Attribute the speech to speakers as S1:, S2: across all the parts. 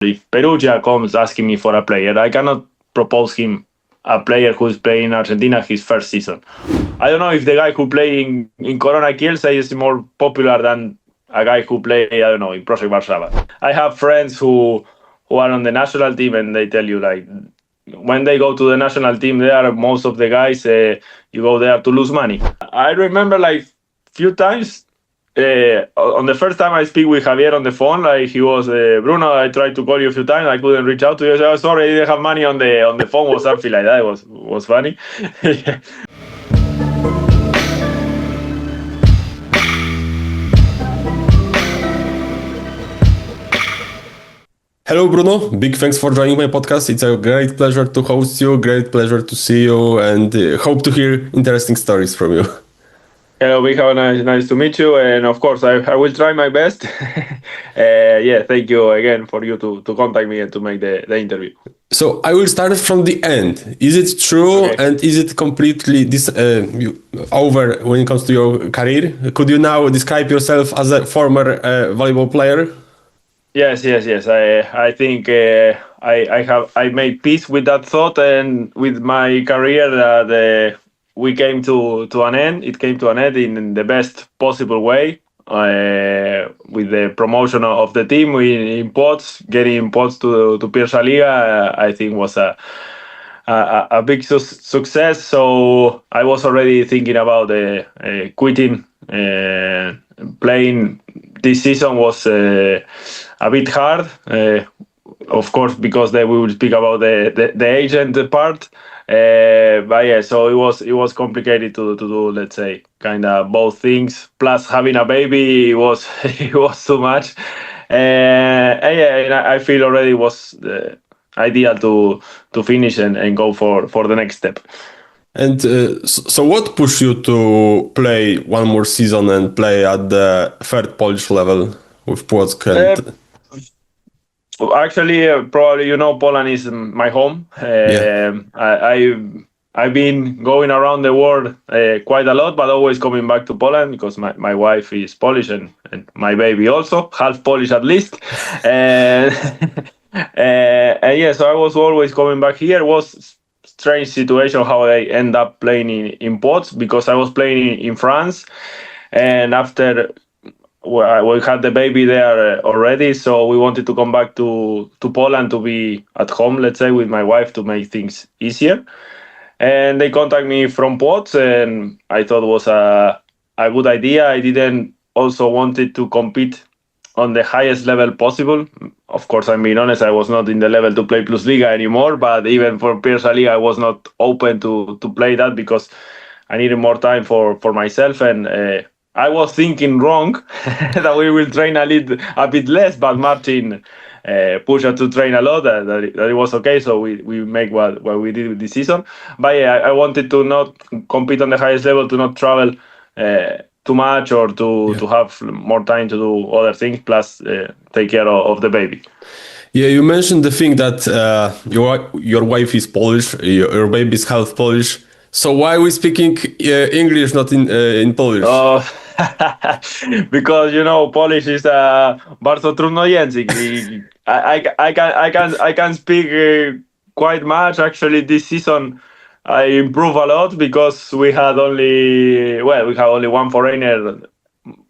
S1: if Perugia comes asking me for a player, I cannot propose him a player who is playing in Argentina his first season. I don't know if the guy who play in Corona Kielce is more popular than a guy who play, I don't know, in Project Warszawa. I have friends who are on the national team, and they tell you, like, when they go to the national team there, most of the guys, you go there to lose money. I remember, like, few times, on the first time I speak with Javier on the phone, like, he was, Bruno, I tried to call you a few times, I couldn't reach out to you. I said, oh, sorry, I didn't have money on the phone or something like that. It was funny.
S2: Hello, Bruno. Big thanks for joining my podcast. It's a great pleasure to host you, great pleasure to see you, and hope to hear interesting stories from you.
S1: Hello, Michał. Nice to meet you. And of course, I will try my best. Thank you again for you to contact me and to make the interview.
S2: So I will start from the end. Is it true,
S1: Okay.
S2: and is it completely over when it comes to your career? Could you now describe yourself as a former volleyball player?
S1: Yes. I think I made peace with that thought and with my career that we came to an end. It came to an end in the best possible way. With the promotion of the team in Płock, getting Płock to PlusLiga, I think was a big success. So I was already thinking about quitting. Playing this season was a bit hard, of course, because we will speak about the agent part. But yeah, so it was complicated to do, let's say, kind of both things. Plus having a baby, it was too much. And I feel already it was ideal to finish and go for the next step.
S2: And so what pushed you to play one more season and play at the third Polish level with Płock?
S1: Actually, probably Poland is my home. I've been going around the world quite a lot, but always coming back to Poland because my wife is Polish and my baby also, half Polish at least. And so I was always coming back here. It was strange situation how I end up playing in Płock because I was playing in France, and after we had the baby there already, so we wanted to come back to Poland to be at home, let's say, with my wife to make things easier. And they contacted me from Płock, and I thought it was a good idea. I didn't also wanted to compete on the highest level possible. Of course, I'm being honest, I was not in the level to play PlusLiga anymore, but even for PlusLiga, I was not open to play that because I needed more time for myself. And I was thinking wrong that we will train a bit less, but Martin pushed us to train a lot, that it was okay. So we make what we did with this season. But yeah, I wanted to not compete on the highest level, to not travel too much, or to have more time to do other things, plus take care of the baby.
S2: Yeah, you mentioned the thing that your wife is Polish, your baby is half Polish. So why are we speaking English, not in Polish?
S1: Because Polish is bardzo trudno język. I can speak quite much. Actually, this season I improved a lot because we had only one foreigner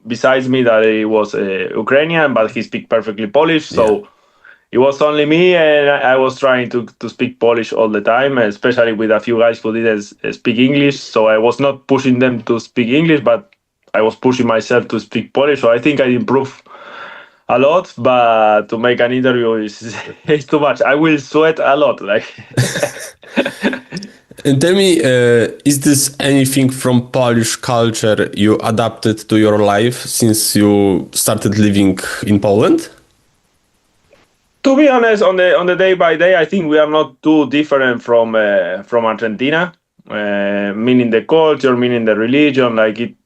S1: besides me that he was Ukrainian, but he speaks perfectly Polish. So it was only me, and I was trying to speak Polish all the time, especially with a few guys who didn't speak English. So I was not pushing them to speak English, but I was pushing myself to speak Polish. So I think I improved a lot, but to make an interview is too much. I will sweat a lot.
S2: And tell me, is this anything from Polish culture you adapted to your life since you started living in Poland?
S1: To be honest, on the day by day, I think we are not too different from Argentina. Meaning the culture, meaning the religion,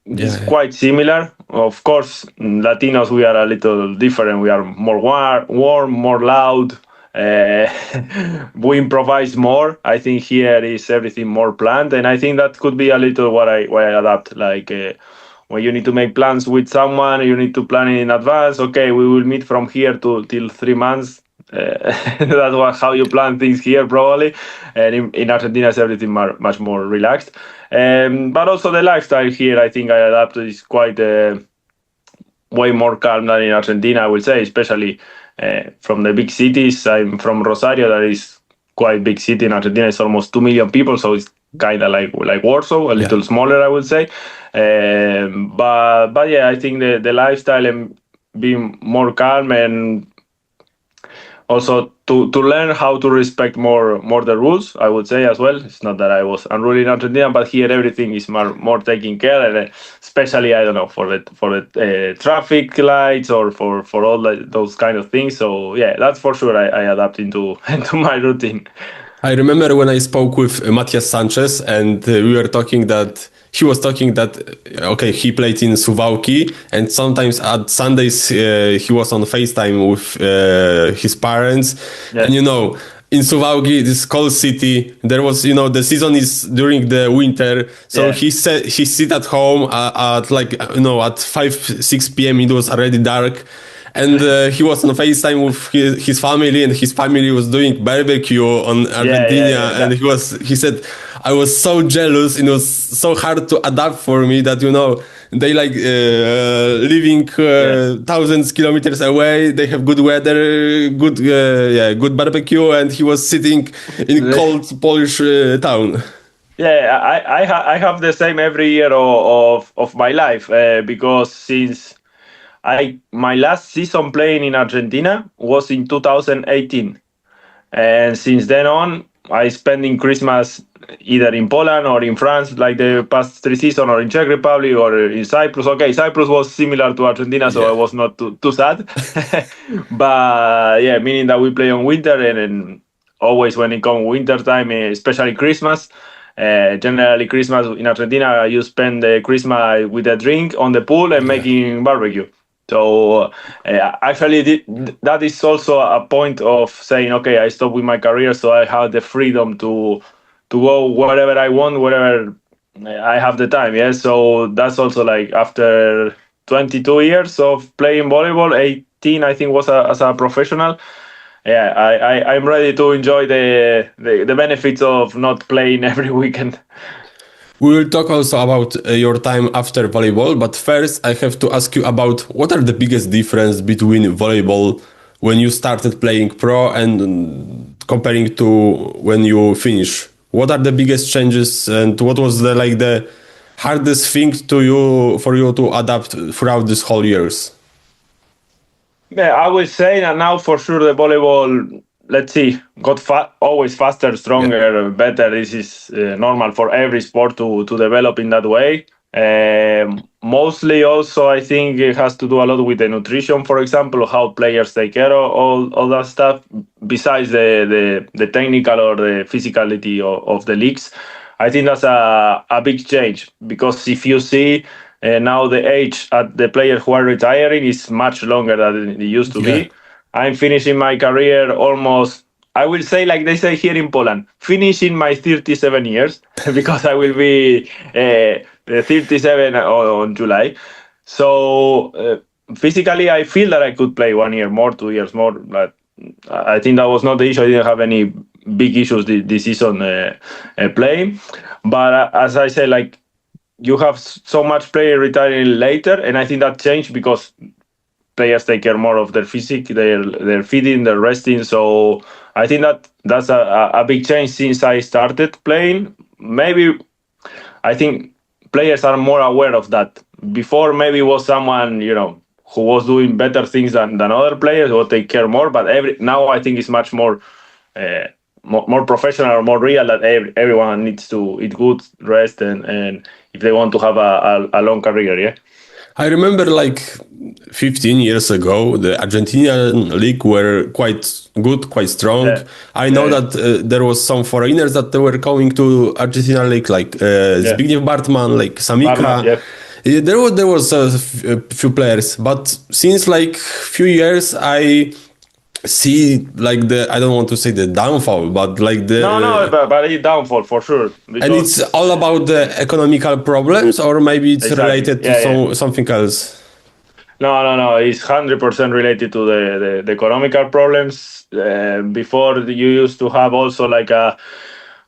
S1: it's quite similar. Of course, Latinos, we are a little different. We are more warm, more loud. We improvise more. I think here is everything more planned, and I think that could be a little why I adapt. When you need to make plans with someone, you need to plan it in advance. Okay, we will meet from here till 3 months. That's how you plan things here, probably. And in Argentina, it's everything much more relaxed. But also the lifestyle here, I think I adapted is quite way more calm than in Argentina, I would say, especially from the big cities. I'm from Rosario, that is quite big city in Argentina. It's almost 2 million people, so it's kind of like Warsaw, a little smaller, I would say. But yeah, I think the lifestyle and being more calm, and also to learn how to respect more the rules, I would say as well. It's not that I was unruly in Argentina, but here everything is more taken care, and especially, I don't know, for the traffic lights or for all those kind of things. So yeah, that's for sure I adapt into my routine.
S2: I remember when I spoke with Matias Sanchez, and we were talking that he was talking that he played in Suwałki, and sometimes at Sundays he was on FaceTime with his parents. Yes. And in Suwałki, this cold city, there was the season is during the winter, so he sit at home at at 5-6 p.m. it was already dark. And he was on FaceTime with his family, and his family was doing barbecue on Argentina. And he said, I was so jealous. It was so hard to adapt for me that, they living thousands kilometers away. They have good weather, good barbecue. And he was sitting in cold Polish town.
S1: Yeah, I have the same every year of my life because since my last season playing in Argentina was in 2018, and since then on I spending Christmas either in Poland or in France, like the past 3 seasons, or in Czech Republic or in Cyprus. Okay, Cyprus was similar to Argentina, so I was not too sad. But yeah, meaning that we play on winter, and always when it comes winter time, especially Christmas. Generally Christmas in Argentina, you spend Christmas with a drink on the pool and making barbecue. So actually that is also a point of saying, okay, I stop with my career, so I have the freedom to go wherever I want, wherever I have the time. Yeah, so that's also like after 22 years of playing volleyball, 18 I think was as a professional. Yeah, I'm ready to enjoy the benefits of not playing every weekend.
S2: We will talk also about your time after volleyball, but first I have to ask you about what are the biggest difference between volleyball when you started playing pro and comparing to when you finish. What are the biggest changes, and what was the hardest thing for you to adapt throughout this whole years?
S1: Yeah, I would say that now for sure the volleyball, let's see, got always faster, stronger, better. This is normal for every sport to develop in that way. Mostly also I think it has to do a lot with the nutrition, for example, how players take care of all that stuff, besides the technical or the physicality of the leagues. I think that's a big change, because if you see now the age at the players who are retiring is much longer than it used to be. I'm finishing my career almost, I will say, like they say here in Poland, finishing my 37 years, because I will be 37 on July. So physically, I feel that I could play 1 year more, 2 years more. But I think that was not the issue. I didn't have any big issues this season playing. But as I said, like, you have so much player retiring later, and I think that changed because players take care more of their physique, their feeding, their resting. So I think that's a big change since I started playing. Maybe I think players are more aware of that. Before, maybe it was someone who was doing better things than other players, or take care more. But now I think it's much more professional, or more real, that everyone needs to eat good, rest, and if they want to have a long career. Yeah.
S2: I remember 15 years ago, the Argentinian league were quite good, quite strong. Yeah. I know that there was some foreigners that were coming to Argentina league, like Zbigniew Bartman, like Samika. There was a few players, but since few years I see I don't want to say the downfall, but but it's downfall for sure. And it's all about the economical problems, or maybe it's related to something else.
S1: No. It's 100% related to the economical problems. Before you used to have also like a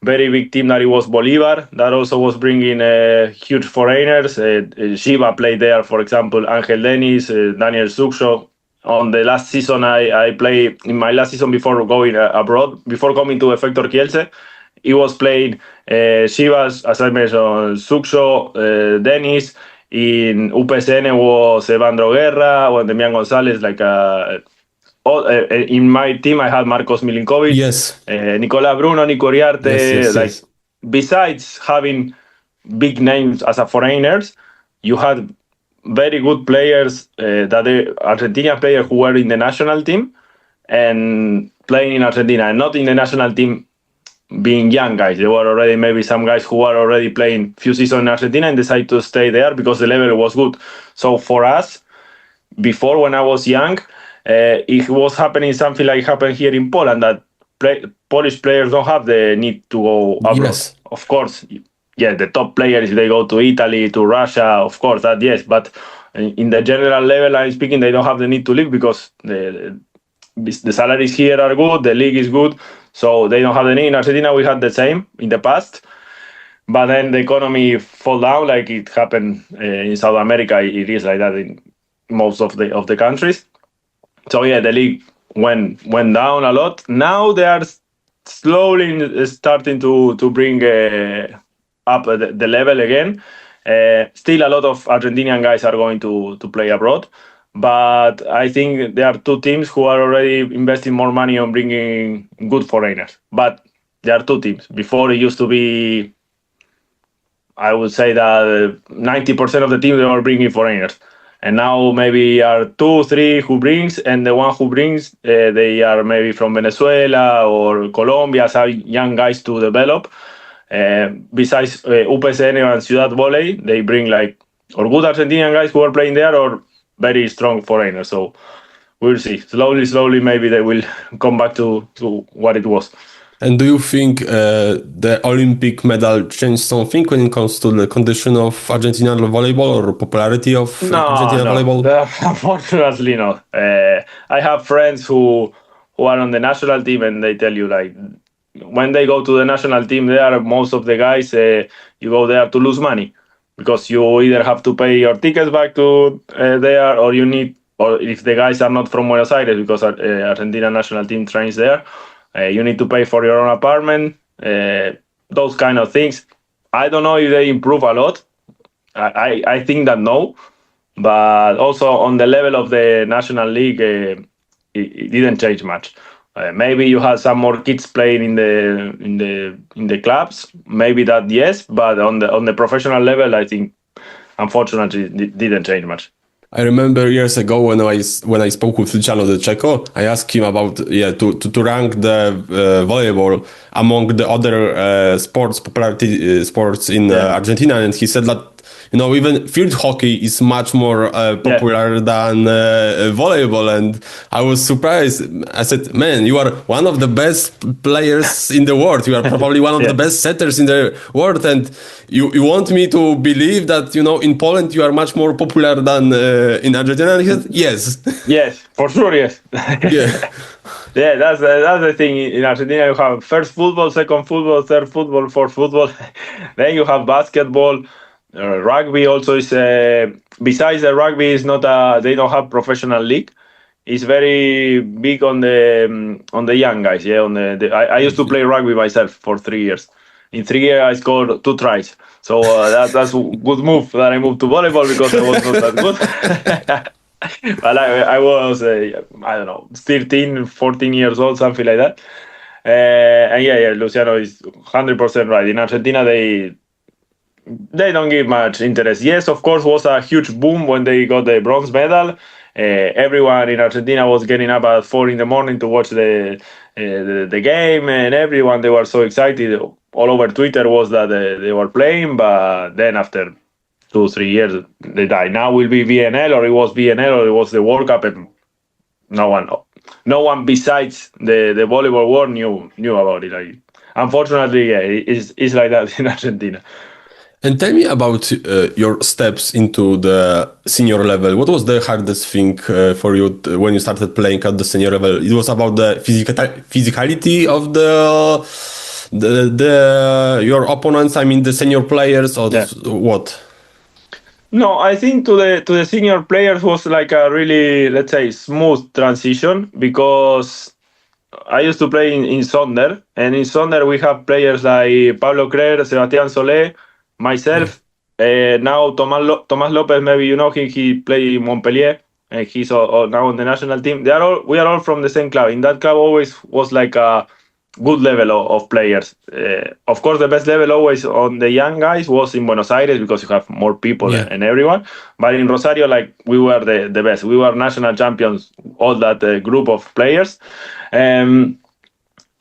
S1: very big team that it was Bolívar that also was bringing huge foreigners. Shiva played there, for example, Angel Dennis, Daniel Suksho. On the last season, I played in my last season before going abroad, before coming to Efector Kielce. It was played Shivas, as I mentioned, Suksho, Dennis. In UPSN was Evandro Guerra or Demian Gonzalez. In my team, I had Marcos Milinkovic,
S2: Yes,
S1: Nicola Bruno, Nico Riarte.
S2: yes.
S1: Besides having big names as a foreigners, you had very good players, that the Argentinian players who were in the national team and playing in Argentina, and not in the national team being young guys. There were already maybe some guys who were already playing few seasons in Argentina and decided to stay there because the level was good. So for us, before when I was young, it was happening something like happened here in Poland, that Polish players don't have the need to go abroad.
S2: Yes.
S1: Of course, the top players, they go to Italy, to Russia, of course, that yes. But in the general level, I'm speaking, they don't have the need to leave because the salaries here are good, the league is good, so they don't have the need. In Argentina, we had the same in the past, but then the economy fall down like it happened in South America. It is like that in most of the countries. So the league went down a lot. Now they are slowly starting to bring up the level again. Still, a lot of Argentinian guys are going to play abroad, but I think there are two teams who are already investing more money on bringing good foreigners. But there are two teams. Before it used to be, I would say that 90% of the team, they were bringing foreigners. And now maybe are 2-3 who brings, and the one who brings, they are maybe from Venezuela or Colombia, some young guys to develop. Besides UPSN and Ciudad Volley, they bring or good Argentinian guys who are playing there or very strong foreigners. So we'll see. Slowly, maybe they will come back to what it was.
S2: And do you think the Olympic medal changed something when it comes to the condition of Argentinian volleyball or popularity of Argentinian volleyball?
S1: Unfortunately, no. I have friends who are on the national team, and they tell you when they go to the national team, there most of the guys you go there to lose money because you either have to pay your tickets back to there, or if the guys are not from Buenos Aires because Argentina national team trains there. You need to pay for your own apartment, those kind of things. I don't know if they improve a lot. I think that no, but also on the level of the National League, it didn't change much. Maybe you had some more kids playing in the clubs. Maybe that yes, but on the professional level, I think unfortunately it didn't change much.
S2: I remember years ago when I spoke with Luciano De Cecco, I asked him about to rank the volleyball among the other popularity sports in Argentina, and he said that even field hockey is much more popular than volleyball, and I was surprised. I said, "Man, you are one of the best players in the world. You are probably one of the best setters in the world, and you want me to believe that in Poland you are much more popular than in Argentina?" And he said, "Yes,
S1: yes, for sure, yes." Yeah, that's the thing. In Argentina, you have first football, second football, third football, fourth football. Then you have basketball. Rugby also is. Besides the rugby, is not they don't have professional league. It's very big on the young guys. Yeah, I used to play rugby myself for 3 years. In 3 years, I scored 2 tries. So that's a good move that I moved to volleyball because I was not that good. But I was, I don't know, 13, 14 years old, something like that. And Luciano is 100% right. In Argentina, they don't give much interest. Yes, of course, was a huge boom when they got the bronze medal. Everyone in Argentina was getting up at 4 a.m. to watch the game, and everyone, they were so excited. All over Twitter was that they were playing, but then after 2-3 years, they died. Now will be VNL, or it was VNL, or it was the World Cup, and no one besides the volleyball world knew about it. Unfortunately, it's like that in Argentina.
S2: And tell me about your steps into the senior level. What was the hardest thing for you when you started playing at the senior level? It was about the physicality of the your opponents. I mean, the senior players, or what?
S1: No, I think to the senior players was like a really, let's say, smooth transition, because I used to play in Sonder, and in Sonder we have players like Pablo Crer, Sebastián Solé, myself. Now Tomás López, maybe you know him. He played in Montpellier, and he's now on the national team. We are all from the same club. In that club, always was like a good level of players. Of course, the best level always on the young guys was in Buenos Aires, because you have more people and everyone. But in Rosario, like, we were the best. We were national champions, all that group of players.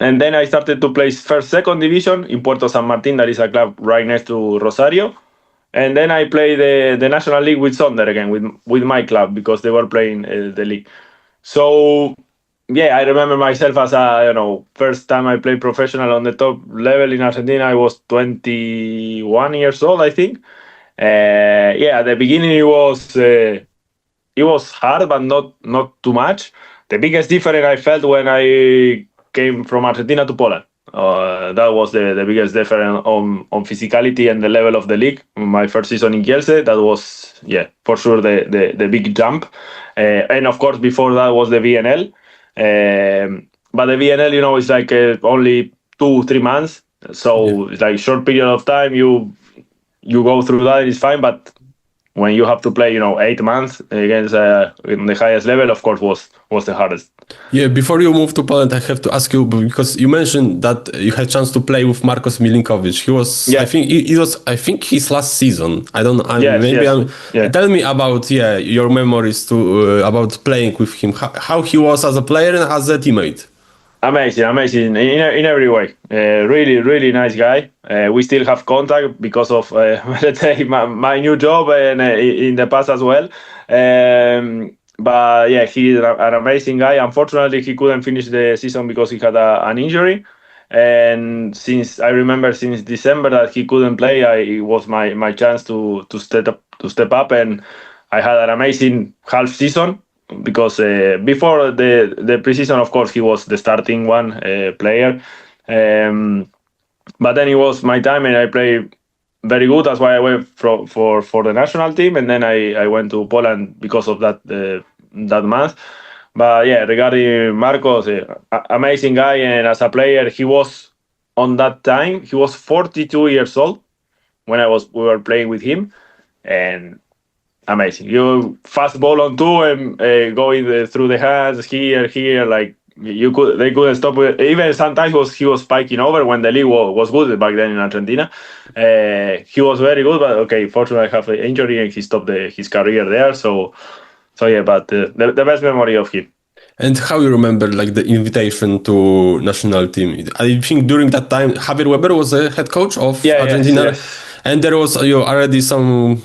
S1: And then I started to play second division in Puerto San Martin. That is a club right next to Rosario. And then I played the National League with Sonder again, with my club, because they were playing the league. So, yeah, I remember myself as first time I played professional on the top level in Argentina. I was 21 years old, I think. At the beginning it was hard, but not too much. The biggest difference I felt when I came from Argentina to Poland. That was the biggest difference on physicality and the level of the league. My first season in Kielce, that was, for sure the big jump. And of course, before that was the VNL. But the VNL, is like only 2-3 months. So it's like short period of time. You go through that, it's fine. But when you have to play, 8 months against in the highest level, of course, was the hardest.
S2: Yeah, before you move to Poland, I have to ask you, because you mentioned that you had chance to play with Marcos Milinkovic. He was, I think his last season. I don't know. Tell me about your memories about playing with him. How he was as a player and as a teammate.
S1: Amazing in every way. Really, really nice guy. We still have contact because of, let's say, my new job, and in the past as well. But yeah, he's an amazing guy. Unfortunately, he couldn't finish the season because he had an injury. And since December that he couldn't play, it was my chance to step up, and I had an amazing half season. Because before the preseason, of course, he was the starting player. But then it was my time, and I played very good. That's why I went for the national team, and then I went to Poland because of that month. But yeah, regarding Marcos, amazing guy, and as a player, he was on that time. He was 42 years old when we were playing with him, and amazing. You fast ball on two and going through the hands here, like they couldn't stop it. Even sometimes he was spiking over when the league was good back then in Argentina. He was very good, but okay, fortunately I have an injury and he stopped his career there. So yeah, but the best memory of him.
S2: And how you remember like the invitation to national team? I think during that time Javier Weber was the head coach of Argentina.
S1: Yes.
S2: And there was already some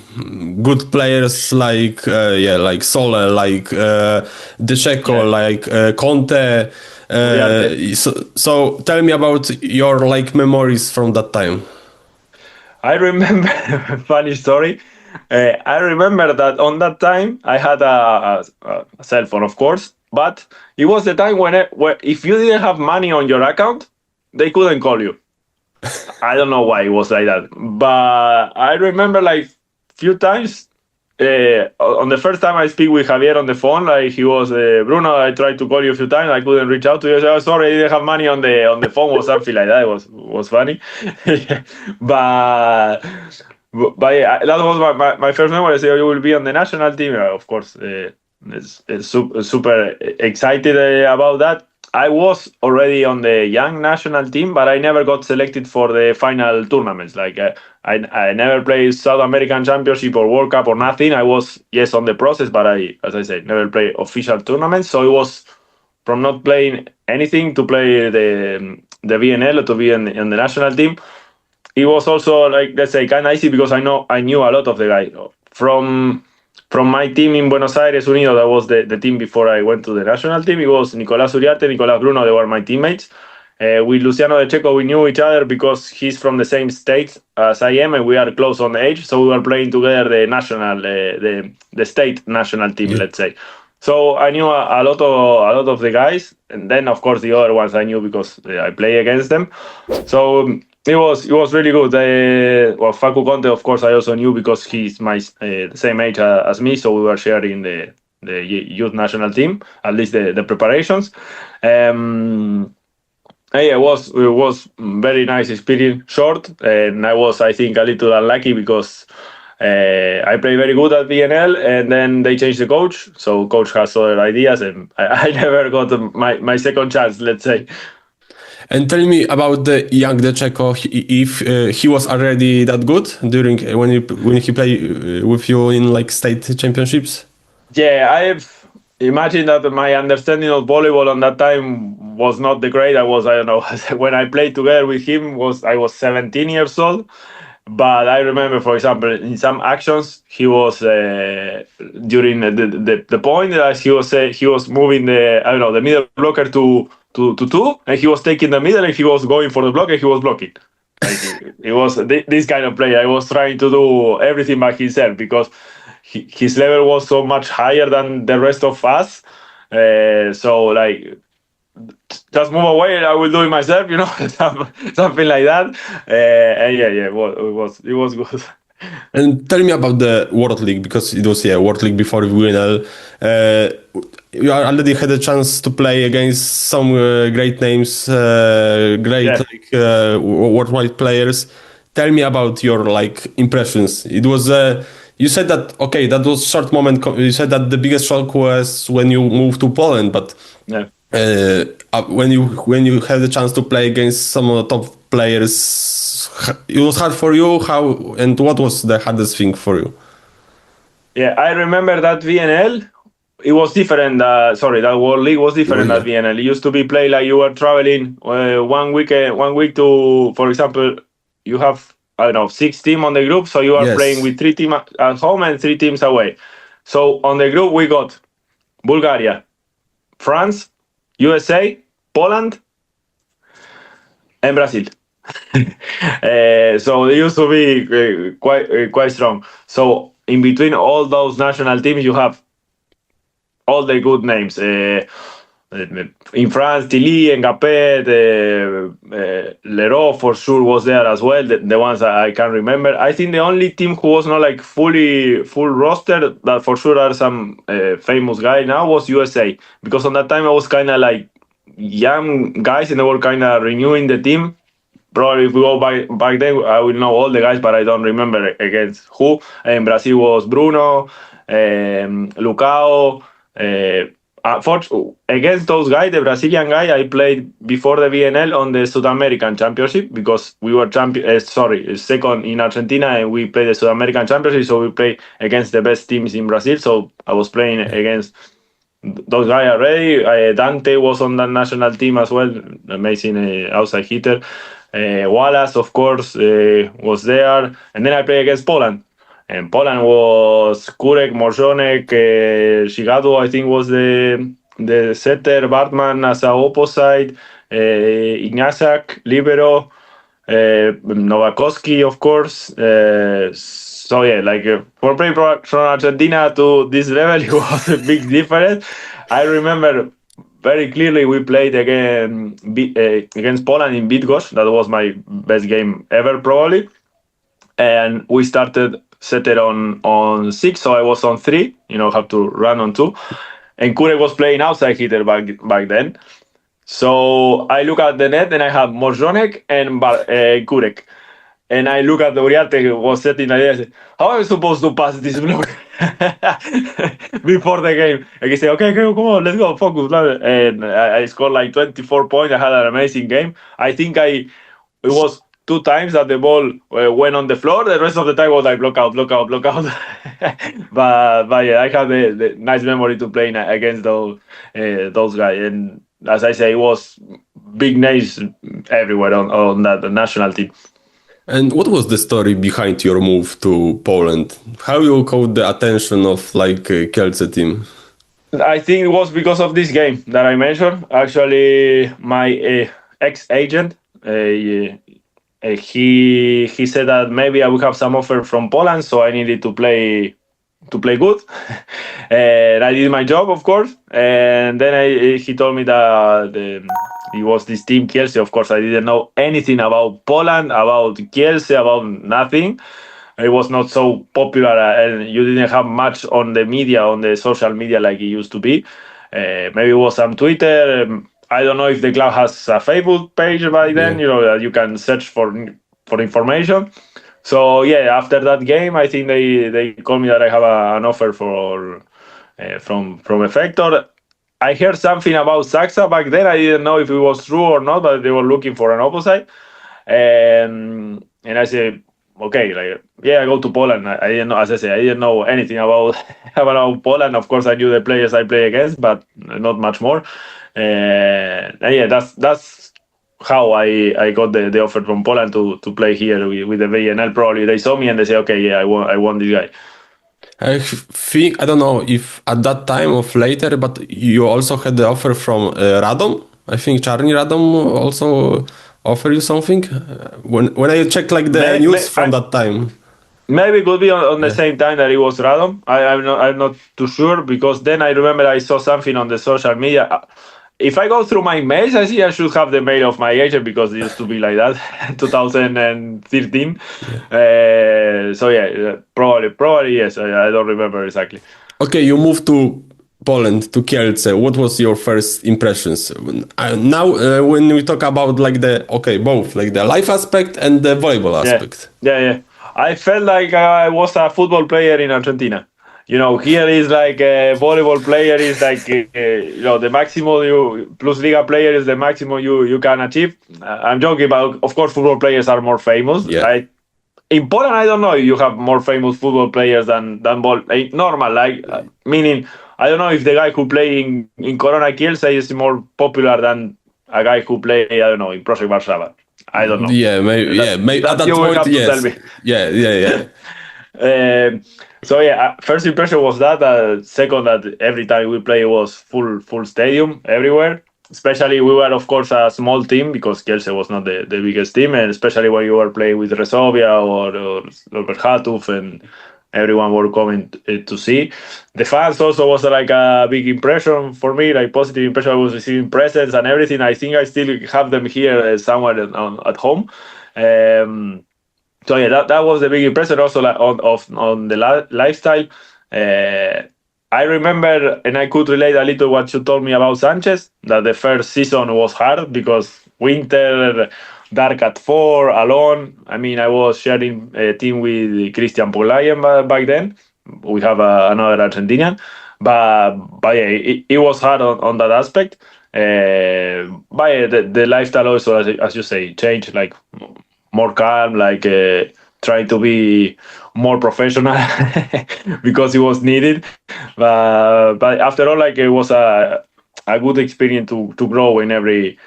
S2: good players like Sole, like De Cecco, like Conte. So tell me about your memories from that time.
S1: I remember funny story. I remember that on that time I had a cell phone, of course, but it was the time when if you didn't have money on your account, they couldn't call you. I don't know why it was like that, but I remember few times. On the first time I speak with Javier on the phone, he was Bruno. I tried to call you a few times. I couldn't reach out to you. I said, oh, sorry, I didn't have money on the phone or something like that. It was funny, but yeah, that was my first memory. I said, oh, you will be on the national team. Of course, it's super excited about that. I was already on the young national team, but I never got selected for the final tournaments. I never played South American Championship or World Cup or nothing. I was, on the process, but as I said, never played official tournaments. So it was from not playing anything to play the VNL, to be in the national team. It was also, let's say, kind of easy because I knew a lot of the guys. From my team in Buenos Aires Unido, that was the team before I went to the national team. It was Nicolás Uriarte, Nicolás Bruno, they were my teammates. with Luciano De Cecco, we knew each other because he's from the same state as I am, and we are close on age. So we were playing together the national, the state national team, let's say. So I knew a lot of the guys, and then of course the other ones I knew because I play against them. So it was really good. Well, Facu Conte, of course, I also knew because he's the same age as me, so we were sharing the youth national team, at least the preparations. Yeah, it was very nice experience, short, and I think, a little unlucky because I played very good at VNL, and then they changed the coach, so coach has other ideas, and I never got my second chance, let's say.
S2: And tell me about the young De Cecco, if he was already that good during when he played with you in like state championships?
S1: Yeah, I've imagined that my understanding of volleyball on that time was not the great. I don't know, when I played together with him I was 17 years old. But I remember, for example, in some actions, he was during the point that he was moving the middle blocker to two, and he was taking the middle, and he was going for the block, and he was blocking. Like, it was this kind of player. I was trying to do everything by himself because his level was so much higher than the rest of us. So like, just move away and I will do it myself, something like that. It was good.
S2: And tell me about the World League, because it was World League before VNL. You already had a chance to play against some great names, worldwide players. Tell me about your impressions. It was you said that that was short moment. You said that the biggest shock was when you moved to Poland, but when you had the chance to play against some of the top players, it was hard for you. How and what was the hardest thing for you?
S1: Yeah, I remember that VNL. It was different. That World League was different at VNL. It used to be played like you were traveling 1 week to, for example, you have 6 teams on the group, so you are playing with 3 teams at home and 3 teams away. So on the group we got Bulgaria, France, USA, Poland, and Brazil. So it used to be quite strong. So in between all those national teams, you have all the good names. In France, Tilly, Ngapet, Leroux for sure was there as well. The ones I can remember. I think the only team who was not full roster, that for sure are some famous guy now, was USA. Because on that time I was kind of young guys and they were kind of renewing the team. Probably if we go back then, I will know all the guys, but I don't remember against who. And Brazil was Bruno, Lucao. Against those guys, the Brazilian guy, I played before the VNL on the South American Championship because we were second in Argentina and we played the South American Championship, so we played against the best teams in Brazil. So I was playing against those guys already. Dante was on the national team as well, amazing outside hitter. Wallace, of course, was there, and then I played against Poland. And Poland was Kurek, Morzonek, Shigado, I think was the setter, Bartman as a opposite, Ignaciak, libero, Nowakowski, of course. So yeah, for playing from Argentina to this level, it was a big difference. I remember very clearly we played against Poland in Bydgoszcz. That was my best game ever, probably. And we started setter on 6, so I was on 3. Have to run on 2. And Kurek was playing outside hitter back then. So I look at the net and I have Morzonek and Kurek. And I look at the Uriarte who was setting the idea. I said, how am I supposed to pass this block before the game? And he said, okay, come on, let's go, focus. And I scored 24 points. I had an amazing game. I think it was 2 times that the ball went on the floor. The rest of the time was block out. but yeah, I have the nice memory to play against those guys. And as I say, it was big names everywhere on that national team.
S2: And what was the story behind your move to Poland? How you caught the attention of Kielce team? I
S1: think it was because of this game that I mentioned. Actually, my ex-agent. He said that maybe I would have some offer from Poland, so I needed to play good. And I did my job, of course. And then he told me that it was this team Kielce. Of course, I didn't know anything about Poland, about Kielce, about nothing. It was not so popular, and you didn't have much on the media, on the social media like it used to be. Maybe it was on Twitter. I don't know if the club has a Facebook page by then, that you can search for information. So yeah, after that game, I think they called me that I have an offer from Effector. I heard something about Saxa back then. I didn't know if it was true or not, but they were looking for an opposite. And I said, okay, I go to Poland. I didn't know, as I said, I didn't know anything about Poland. Of course, I knew the players I play against, but not much more. And yeah, that's how I got the offer from Poland to play here with the VNL. Probably they saw me and they say, okay, yeah, I want this guy.
S2: I think, I don't know if at that time or later, but you also had the offer from Radom. I think Czarny Radom also offer you something. When I checked the news from that time.
S1: Maybe it could be on the same time that it was Radom. I'm not too sure, because then I remember I saw something on the social media. If I go through my mails, I see I should have the mail of my agent, because it used to be like that, 2013. Yeah. So yeah, probably yes. I don't remember exactly.
S2: Okay, you moved to Poland, to Kielce. What was your first impressions? Now, when we talk about both the life aspect and the volleyball aspect.
S1: Yeah. I felt like I was a football player in Argentina. Here is like a volleyball player is like, the maximum PlusLiga player is the maximum you can achieve. I'm joking, but of course football players are more famous.
S2: Yeah.
S1: Right? In Poland, I don't know if you have more famous football players than normal. Meaning, I don't know if the guy who play in Corona Kielce is more popular than a guy who play, I don't know, in Project Warszawa. I don't know.
S2: Yeah, maybe. At that point, yes. Yeah.
S1: So yeah, first impression was that. Second, that every time we play was full stadium everywhere. Especially we were, of course, a small team, because Kielce was not the biggest team, and especially when you were playing with Resovia or Berhatov, and everyone were coming to see. The fans also was like a big impression for me, like positive impression. I was receiving presents and everything. I think I still have them here somewhere at home. So yeah, that was the big impression. Also on the lifestyle. I remember, and I could relate a little what you told me about Sanchez, that the first season was hard because winter, dark at 4, alone. I mean, I was sharing a team with Christian Polayen back then. We have another Argentinian. But yeah, it was hard on that aspect. But yeah, the lifestyle also, as you say, changed, like more calm, like trying to be more professional because it was needed. But after all, like, it was a good experience to grow in every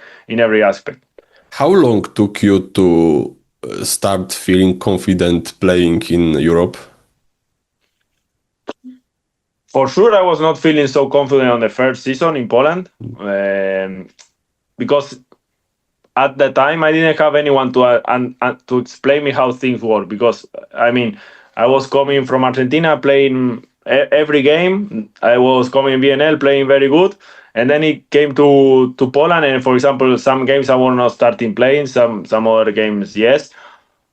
S1: aspect.
S2: How long took you to start feeling confident playing in Europe?
S1: For sure, I was not feeling so confident on the first season in Poland, because at the time I didn't have anyone to explain me how things work. Because I mean, I was coming from Argentina playing every game. I was coming VNL playing very good, and then it came to Poland. And for example, some games I was not starting playing, some other games yes.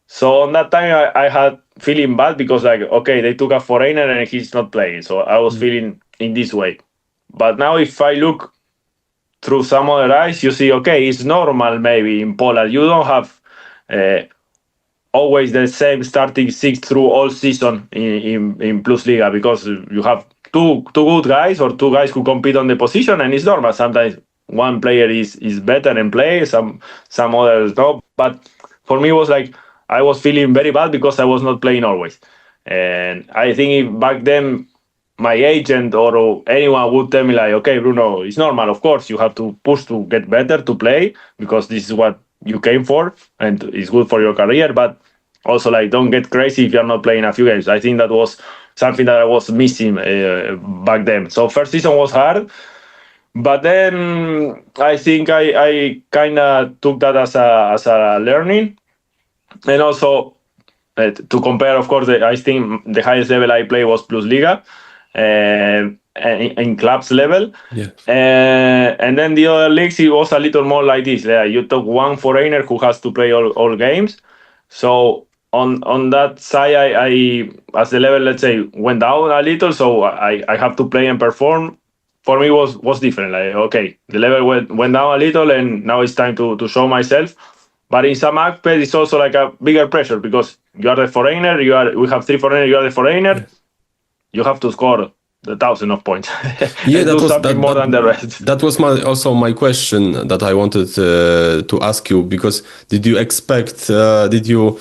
S1: So on that time I had feeling bad because, like, okay, they took a foreigner and he's not playing. So I was feeling in this way. But now if I look through some other eyes, you see, okay, it's normal maybe in Poland. You don't have always the same starting six through all season in PlusLiga, because you have two good guys or two guys who compete on the position, and it's normal. Sometimes one player is better and play, some others no. But for me, it was like I was feeling very bad because I was not playing always. And I think if back then my agent or anyone would tell me, like, okay, Bruno, it's normal. Of course, you have to push to get better, to play, because this is what you came for and it's good for your career. But also, like, don't get crazy if you're not playing a few games. I think that was something that I was missing back then. So first season was hard. But then I think I kind of took that as a learning, and also to compare, of course, I think the highest level I played was PlusLiga, in clubs level.
S2: Yeah.
S1: And then the other leagues, it was a little more like this. You took one foreigner who has to play all games. So on that side, I as the level, let's say, went down a little, so I have to play and perform. For me, was different. Like, okay, the level went down a little, and now it's time to show myself. But in some aspects, it's also like a bigger pressure because you are the foreigner. We have 3 foreigners. You are the foreigner. Yeah. You have to score 1,000 of points.
S2: Yeah, that
S1: do
S2: was
S1: something more than the rest.
S2: That was also my question that I wanted to ask you, because did you expect? Did you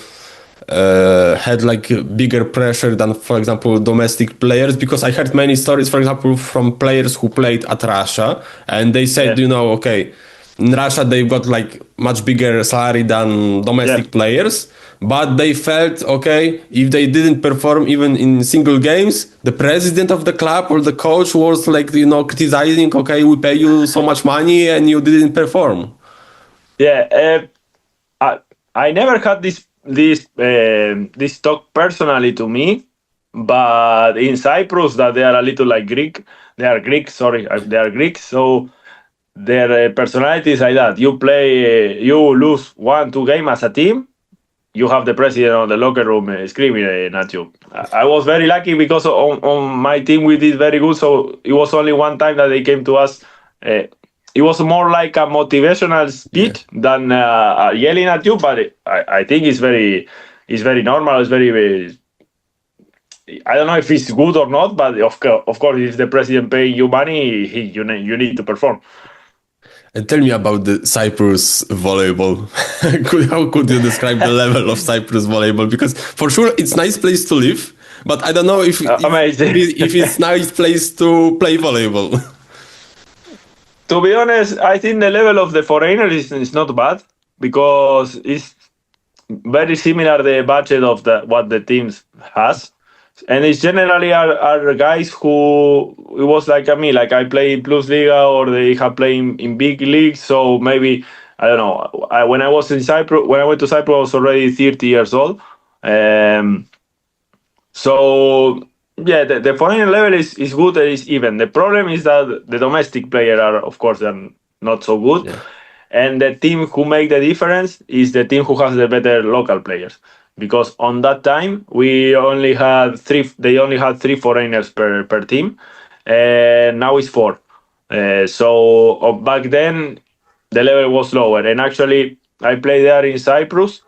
S2: had like bigger pressure than, for example, domestic players? Because I heard many stories, for example, from players who played at Russia, and they said, okay, in Russia they've got like much bigger salary than domestic players, but they felt, okay, if they didn't perform even in single games, the president of the club or the coach was like, criticizing, okay, we pay you so much money and you didn't perform.
S1: Yeah, I never had this talk personally to me, but in Cyprus, that they are a little like Greek. They are Greek, so their personality is like that. You play, you lose 1-2 games as a team, you have the president of the locker room screaming at you. I was very lucky because on my team we did very good, so it was only one time that they came to us. It was more like a motivational speech than yelling at you, but I think it's very normal. It's very, I don't know if it's good or not, but of course, if the president paying you money, you need to perform.
S2: And tell me about the Cyprus volleyball. How could you describe the level of Cyprus volleyball? Because for sure it's a nice place to live, but I don't know if it's a nice place to play volleyball.
S1: To be honest, I think the level of the foreigners is not bad, because it's very similar the budget of what the teams has. And it's generally are guys who, it was like me, like I play in PlusLiga, or they have played in big leagues. So maybe, I don't know, when I went to Cyprus, I was already 30 years old. So yeah, the foreign level is good and it's even. The problem is that the domestic players are, of course, they're not so good. Yeah. And the team who make the difference is the team who has the better local players. Because on that time they only had 3 foreigners per team, and now it's 4. So back then the level was lower, and actually I played there in Cyprus,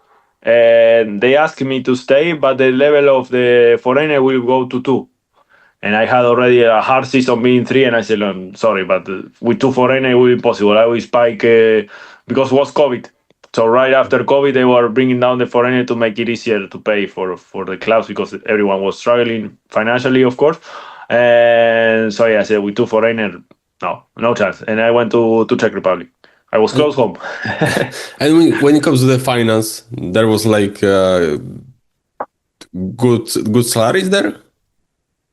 S1: and they asked me to stay, but the level of the foreigner will go to 2. And I had already a hard season being 3, and I said, I'm sorry, but with 2 foreigners it will be impossible. I will spike because it was COVID. So right after COVID, they were bringing down the foreigner to make it easier to pay for the clubs, because everyone was struggling financially, of course. And so I said, with 2 foreigners, no chance. And I went to Czech Republic. I was close home.
S2: And when it comes to the finance, there was like good salaries there?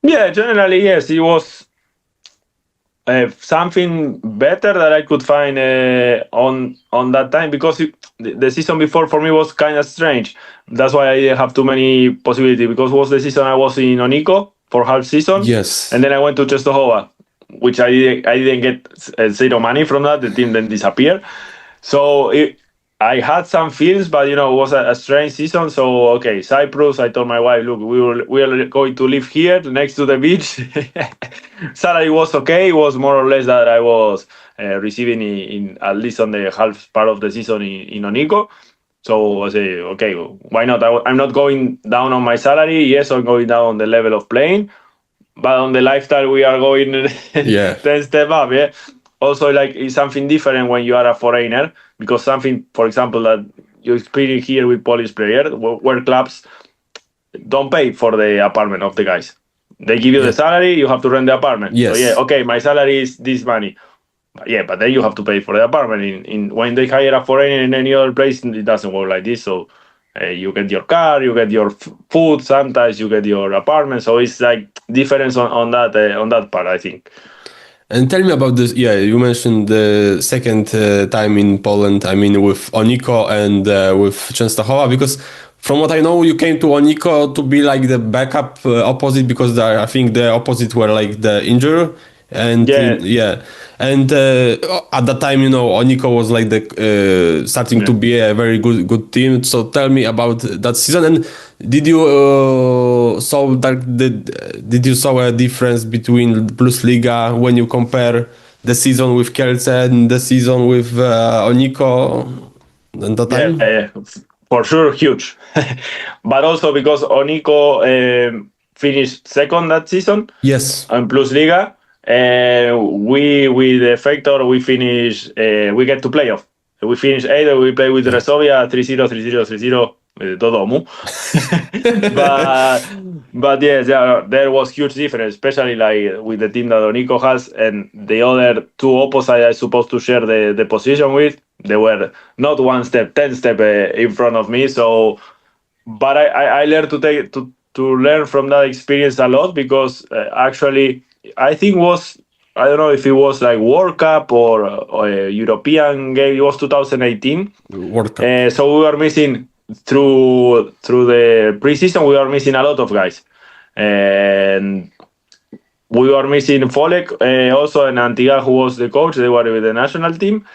S1: Yeah, generally, yes. It was something better that I could find on that time, because the season before for me was kind of strange. That's why I didn't have too many possibilities, because it was the season I was in Onico for half season.
S2: Yes.
S1: And then I went to Częstochowa, which I didn't get zero money from that. The team then disappeared. So I had some feelings, but it was a strange season. So okay, Cyprus. I told my wife, look, we are going to live here next to the beach. Salary was okay. It was more or less that I was receiving in at least on the half part of the season in Onico. So I say, okay, why not? I'm not going down on my salary. Yes, I'm going down on the level of playing, but on the lifestyle we are going 10 step up. Yeah. Also, like, it's something different when you are a foreigner, because something, for example, that you experience here with Polish players, where clubs don't pay for the apartment of the guys. They give you the salary, you have to rent the apartment.
S2: Yes.
S1: So okay, my salary is this money. But then you have to pay for the apartment. When they hire a foreigner in any other place, it doesn't work like this. So you get your car, you get your food, sometimes you get your apartment. So it's like difference on that part, I think.
S2: And tell me about this. Yeah, you mentioned the second time in Poland. I mean, with Oniko and with Częstochowa, because from what I know, you came to Oniko to be like the backup opposite, because I think the opposite were like the injured. And and at that time, Oniko was like the starting to be a very good team. So tell me about that season. And did you did you saw a difference between PlusLiga when you compare the season with Kielce and the season with Oniko at that time?
S1: Yeah, for sure, huge. But also because Oniko finished second that season.
S2: Yes.
S1: On PlusLiga. We with the Factor we finish we get to playoff. We finish 8th. We play with Resovia 3-0, 3-0, 3-0. Dodomu. but yes, there was huge difference, especially like with the team that Oniko has and the other two opposite I supposed to share the position with. They were not 1 step, 10 step in front of me. So, but I learned to learn from that experience a lot, because actually I think I don't know if it was like World Cup or a European game. It was 2018.
S2: World Cup.
S1: So we were missing through the preseason. We were missing a lot of guys, and we were missing Płock, also and Antigua, who was the coach. They were with the national team.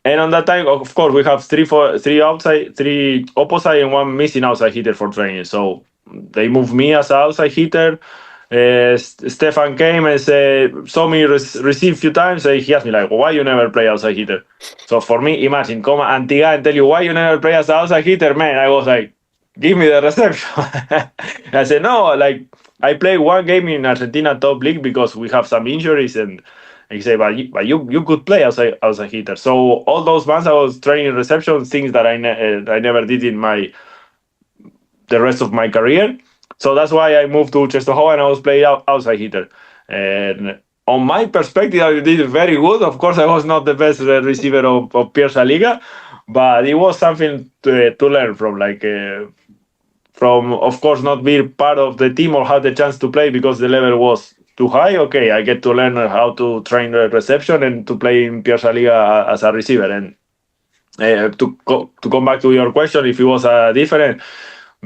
S1: And on that time, of course, we have three opposite and one missing outside hitter for training. So they moved me as an outside hitter. Stefan came and saw me receive a few times. He asked me like, why you never play outside hitter? So for me, imagine come Antigua and tell you why you never play as an outside hitter, man. I was like, give me the reception. I said no, like I played one game in Argentina top league because we have some injuries, and he said, but you could play outside hitter. So all those months I was training reception, things that I never did in the rest of my career. So that's why I moved to Częstochowa and I was playing outside hitter. And on my perspective, I did very good. Of course, I was not the best receiver of PlusLiga, but it was something to learn from. From, of course, not being part of the team or have the chance to play because the level was too high. Okay, I get to learn how to train the reception and to play in PlusLiga as a receiver. And to come back to your question, if it was different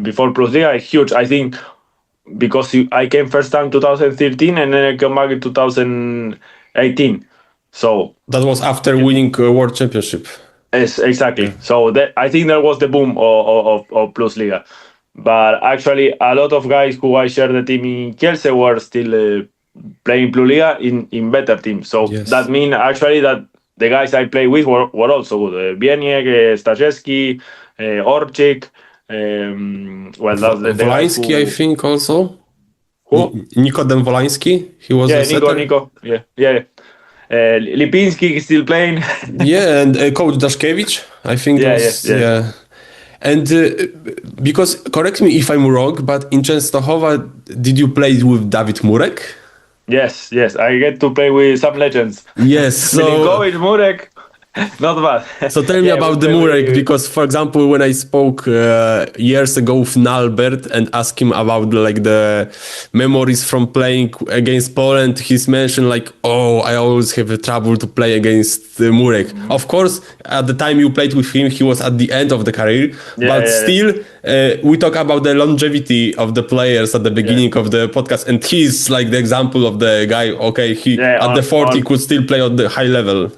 S1: before PlusLiga, huge. I think because I came first time 2013 and then I came back in 2018. So
S2: that was after winning World Championship.
S1: Yes, exactly. So I think there was the boom of PlusLiga. But actually, a lot of guys who I shared the team in Kielce were still playing PlusLiga in better teams. So that means actually that the guys I played with were also good. Bieniek, Staszewski, Orczyk.
S2: Wolański, I think also.
S1: Who?
S2: Nikodem Wolański. He was a setter.
S1: Nico. Yeah. Lipinski is still playing.
S2: Yeah, and Coach Daszkiewicz, I think. Yeah. And because, correct me if I'm wrong, but in Częstochowa, did you play with Dawid Murek?
S1: Yes. I get to play with some legends.
S2: Yes. So
S1: Milinkovic, Murek. Not bad.
S2: So tell me about the Murek, because, for example, when I spoke years ago with Nalbert and asked him about like the memories from playing against Poland, he's mentioned like, I always have trouble to play against Murek. Mm-hmm. Of course, at the time you played with him, he was at the end of the career, but still, we talk about the longevity of the players at the beginning of the podcast, and he's like the example of the guy. Okay, at the 40 could still play at the high level.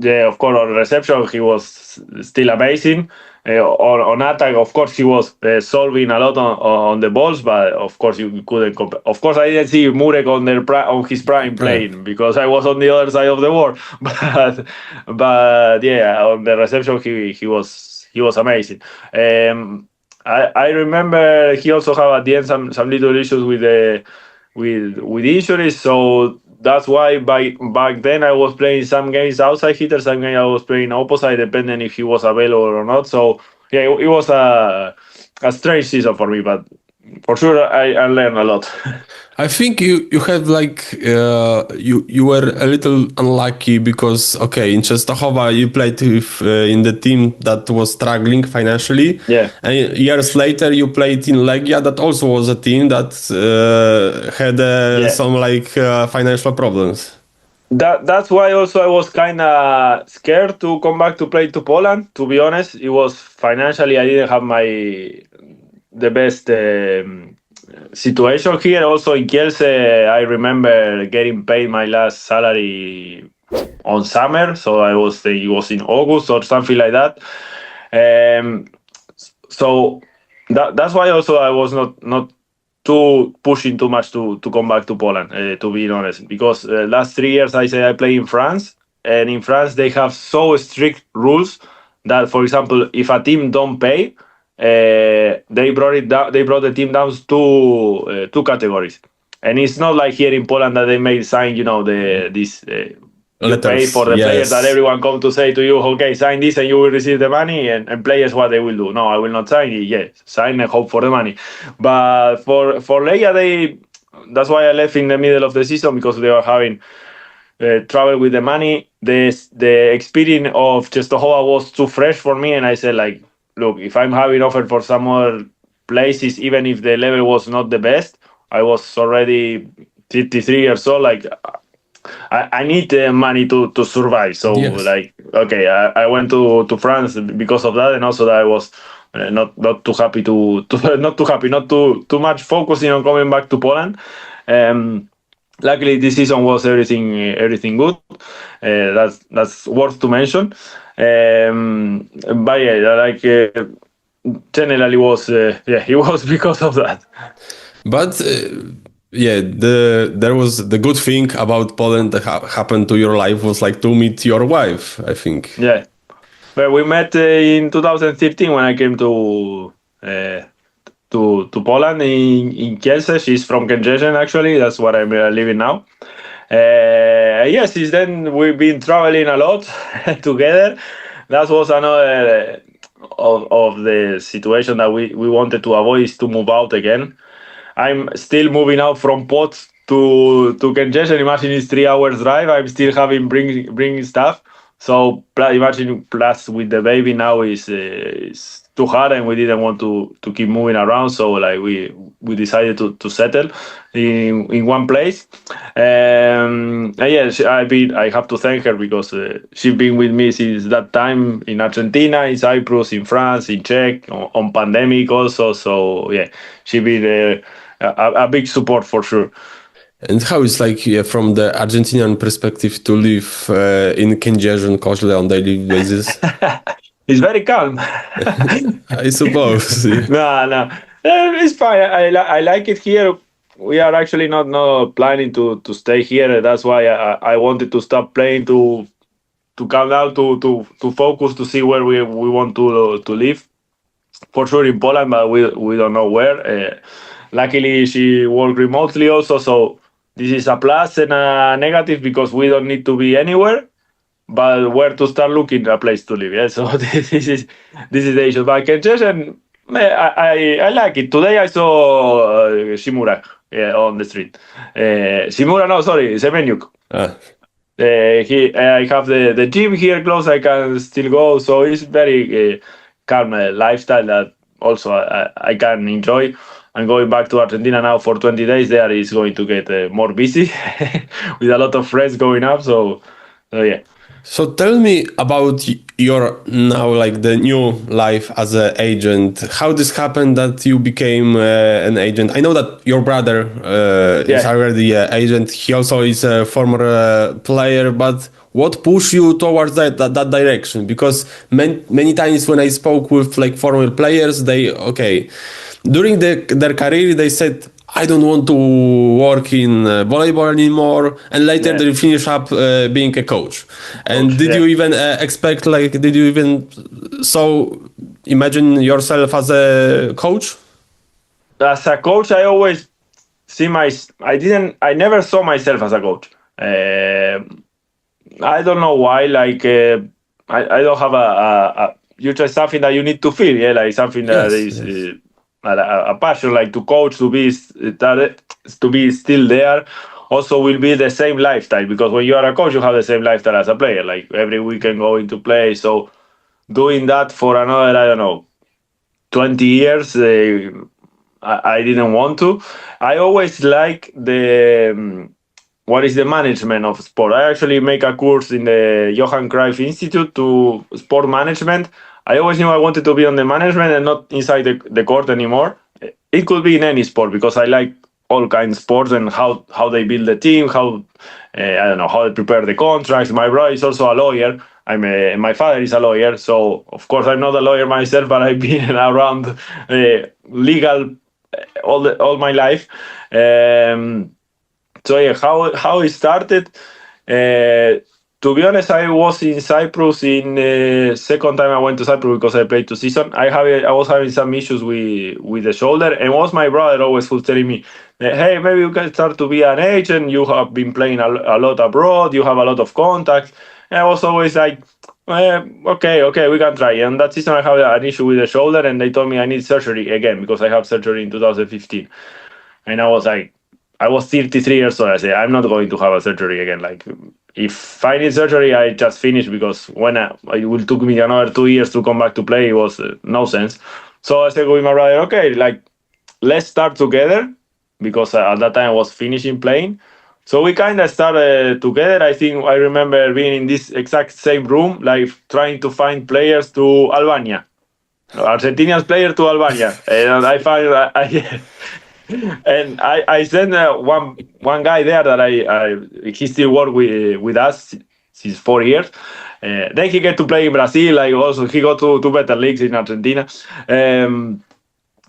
S1: Yeah, of course, on reception, he was still amazing. On attack, of course, he was solving a lot on the balls, but of course, you couldn't compare. Of course, I didn't see Murek on his prime playing because I was on the other side of the world. But yeah, on the reception, he was amazing. I remember he also had at the end some little issues with injuries, so that's why back then I was playing some games outside hitter, some games I was playing opposite, depending if he was available or not. So yeah, it was a strange season for me, but for sure I learned a lot.
S2: I think you have like you were a little unlucky because in Częstochowa you played with in the team that was struggling financially.
S1: Yeah.
S2: And years later you played in Legia, that also was a team that had some like financial problems.
S1: That's why also I was kind of scared to come back to play to Poland. To be honest, it was financially I didn't have the best situation here. Also in Kielce, I remember getting paid my last salary on summer, so it was in August or something like that. So that's why also I was not too pushing too much to come back to Poland, to be honest, because last 3 years I play in France, and in France they have so strict rules that, for example, if a team don't pay, they brought it down. They brought the team down to two categories, and it's not like here in Poland that they may sign, this. You pay for the players that everyone come to say to you, okay, sign this and you will receive the money, and players what they will do. No, I will not sign it. Yes, sign and hope for the money. But for Legia, that's why I left in the middle of the season, because they were having trouble with the money. The experience of Częstochowa was too fresh for me, and I said, like, look, if I'm having offer for some other places, even if the level was not the best, I was already 53 years old, like, I need money to survive. So like, okay, I went to France because of that, and also that I was not too happy not too much focusing on coming back to Poland. Luckily, this season was everything good. That's worth to mention. But yeah, like generally was it was because of that.
S2: But. There was the good thing about Poland that happened to your life was like to meet your wife, I think.
S1: Yeah, but we met in 2015 when I came to Poland in Kielce. She's from Kędzierzyn, actually. That's where I'm living now. Yes, since then we've been traveling a lot together. That was another of the situation that we wanted to avoid, is to move out again. I'm still moving out from Płock to Kędzierzyn. Imagine it's 3 hours drive. I'm still having bringing stuff. So imagine, plus with the baby now is too hard, and we didn't want to keep moving around. So like we decided to settle in one place. And yeah, I have to thank her, because she's been with me since that time in Argentina, in Cyprus, in France, in Czech, on pandemic also. So yeah, she's been a big support for sure.
S2: And how is like from the Argentinian perspective to live in Kędzierzyn, Koźle on daily basis?
S1: It's very calm.
S2: I suppose.
S1: No, it's fine. I like it here. We are actually not planning to stay here. That's why I wanted to stop playing, to come down, to focus, to see where we want to live. For sure in Poland, but we don't know where. Luckily, she worked remotely also, so this is a plus and a negative, because we don't need to be anywhere, but where to start looking a place to live. Yeah, so this is the issue. But Kędzierzyn, I like it. Today I saw Shimura on the street. Shimura, no, sorry, Semeniuk. I have the gym here close. I can still go, so it's very calm lifestyle that also I can enjoy. I'm going back to Argentina now for 20 days. There is going to get more busy with a lot of friends going up. So yeah.
S2: So tell me about your now, like the new life as an agent. How this happened that you became an agent? I know that your brother is already an agent. He also is a former player, but what pushed you towards that direction? Because many times when I spoke with like former players, during their career, they said, I don't want to work in volleyball anymore. And later they finish up being a coach. And did you even expect, like, did you even imagine yourself as a coach?
S1: As a coach, I always I never saw myself as a coach. I don't know why, like, I don't have usually something that you need to feel, like something that is a passion, like to coach, to be still there. Also will be the same lifestyle, because when you are a coach, you have the same lifestyle as a player, like every weekend going to play. So doing that for another, I don't know, 20 years, I didn't want to. I always like when what is the management of sport. I actually make a course in the Johan Cruyff Institute to sport management. I always knew I wanted to be on the management and not inside the court anymore. It could be in any sport because I like all kinds of sports and how they build the team, how how they prepare the contracts. My brother is also a lawyer. My father is a lawyer, so of course I'm not a lawyer myself, but I've been around legal all my life. So yeah, how it started. To be honest, I was in Cyprus in second time I went to Cyprus because I played 2 seasons. I was having some issues with the shoulder, and it was my brother always who was telling me, hey, maybe you can start to be an agent. You have been playing a lot abroad. You have a lot of contacts. And I was always like, okay, we can try. And that season I had an issue with the shoulder, and they told me I need surgery again because I have surgery in 2015. And I was like, I was 33 years old. I said, I'm not going to have a surgery again. Like, if I need surgery, I just finish because when it will took me another 2 years to come back to play, it was no sense. So I said with my brother, okay, like, let's start together because at that time I was finishing playing. So we kind of started together. I think I remember being in this exact same room, like trying to find players to Albania, Argentinian player to Albania. And I found and I sent one guy there that he still work with us since 4 years. Then he get to play in Brazil. Like also he got to better leagues in Argentina.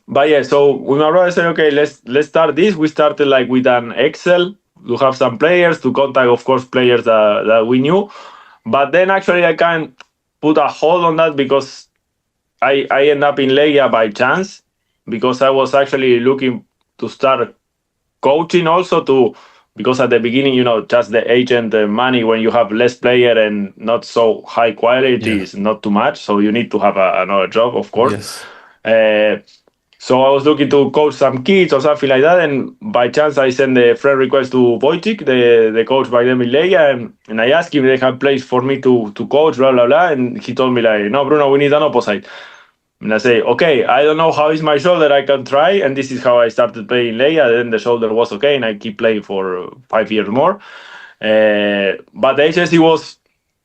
S1: But yeah, so with my brother said, okay, let's start this. We started like with an Excel to have some players, to contact, of course, players that we knew. But then actually I can't put a hold on that because I end up in Legia by chance because I was actually looking to start coaching also because at the beginning, just the agent money when you have less player and not so high quality is not too much. So you need to have another job, of course. Yes. So I was looking to coach some kids or something like that, and by chance I sent a friend request to Wojciech, the coach by them in Legia, and I asked him if they had place for me to coach, blah, blah, blah, and he told me like, no, Bruno, we need an opposite. And I say, okay, I don't know how is my shoulder, I can try, and this is how I started playing Legia, then the shoulder was okay, and I keep playing for 5 years more. But the agency was,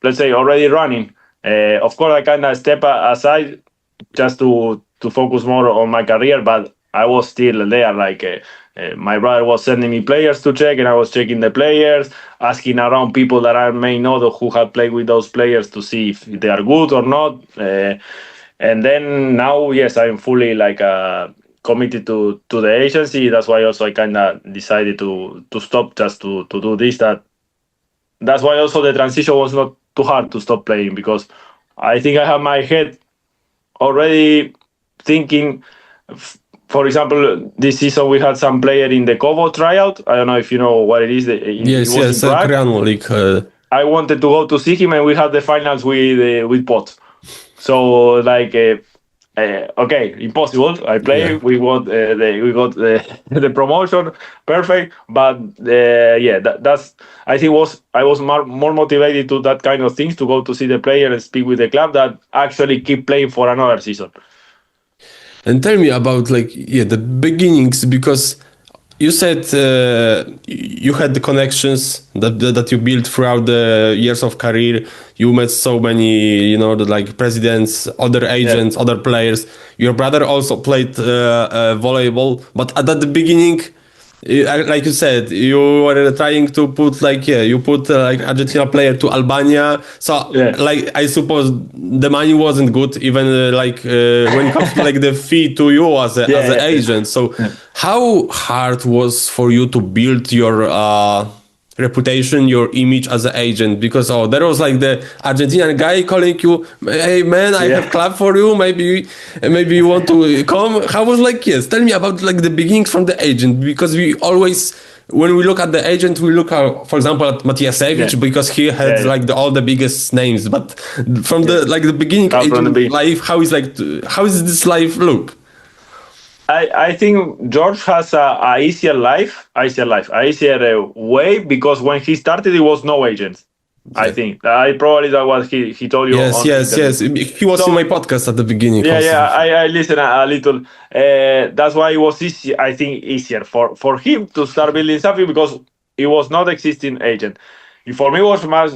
S1: let's say, already running. Of course, I kind of step aside just to focus more on my career, but I was still there. Like my brother was sending me players to check, and I was checking the players, asking around people that I may know who have played with those players to see if they are good or not. And then now, yes, I'm fully like committed to the agency. That's why also I kind of decided to stop just to do this. That's why also the transition was not too hard to stop playing because I think I have my head already thinking. For example, this season we had some player in the Kovo tryout. I don't know if you know what it is.
S2: Yes, Korean league.
S1: I wanted to go to see him, and we had the finals with Płock. So like, okay, impossible. I play. Yeah. We got the promotion, perfect. But that's I think I was more motivated to that kind of things, to go to see the player and speak with the club, that actually keep playing for another season.
S2: And tell me about the beginnings, because you said you had the connections that you built throughout the years of career. You met so many, presidents, other agents, other players. Your brother also played volleyball, but at the beginning, like you said, you were trying to put you put Argentina player to Albania. So I suppose the money wasn't good, even when it comes to the fee to you as an agent. So how hard was for you to build your reputation, your image as an agent? Because there was the Argentinian guy calling you, hey man, I have club for you, maybe you want to come. How was tell me about the beginnings from the agent, because we always, when we look at the agent, we look at, for example, at Matiasevich, because he had all the biggest names, but from the beginning agent life, how is this life look?
S1: I think George has a easier easier way, because when he started, it was no agents. Yeah. I think probably that was he told you.
S2: Yes. He was in my podcast at the beginning.
S1: I listened a little. That's why it was easy. I think easier for him to start building something, because it was not existing agent. For me, it was much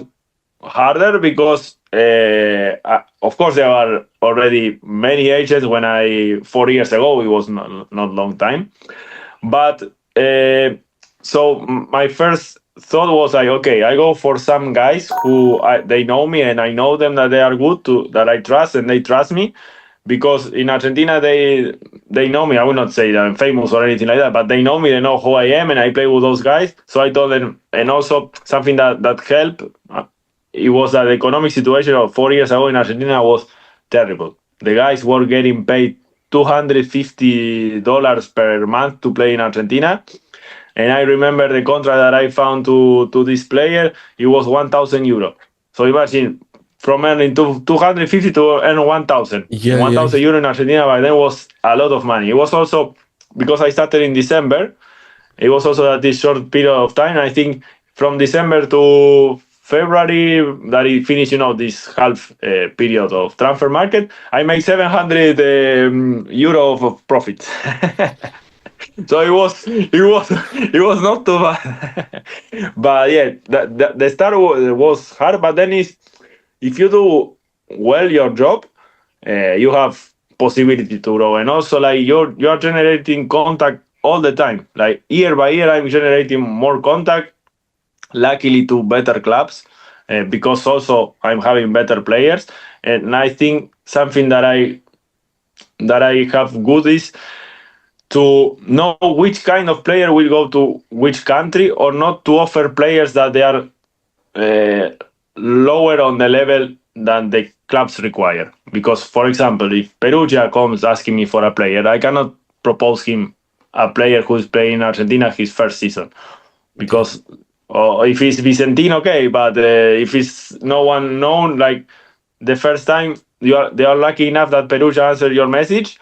S1: harder because, of course, there were already many agents when 4 years ago. It was not long time, but so my first thought was like, okay, I go for some guys who they know me and I know them that they are good, that I trust and they trust me, because in Argentina they know me. I will not say that I'm famous or anything like that, but they know me, they know who I am, and I play with those guys. So I told them, and also something that helped, it was that the economic situation of 4 years ago in Argentina was terrible. The guys were getting paid $250 per month to play in Argentina. And I remember the contract that I found to this player, it was 1,000 euro. So imagine, from earning 250 to earn 1,000. 1,000 euro in Argentina back then was a lot of money. It was also, because I started in December, it was also at this short period of time. I think from December to February, that it finished, this half period of transfer market, I made 700 euro of profit. So it was not too bad. But yeah, the start was hard. But then if you do well your job, you have possibility to grow, and also like you are generating contact all the time. Like year by year, I'm generating more contact. Luckily, to better clubs, because also I'm having better players, and I think something that I have good is to know which kind of player will go to which country, or not to offer players that they are lower on the level than the clubs require. Because, for example, if Perugia comes asking me for a player, I cannot propose him a player who is playing in Argentina his first season. Because if it's Vicentin, okay, but if it's no one known, like the first time they are lucky enough that Perugia answered your message,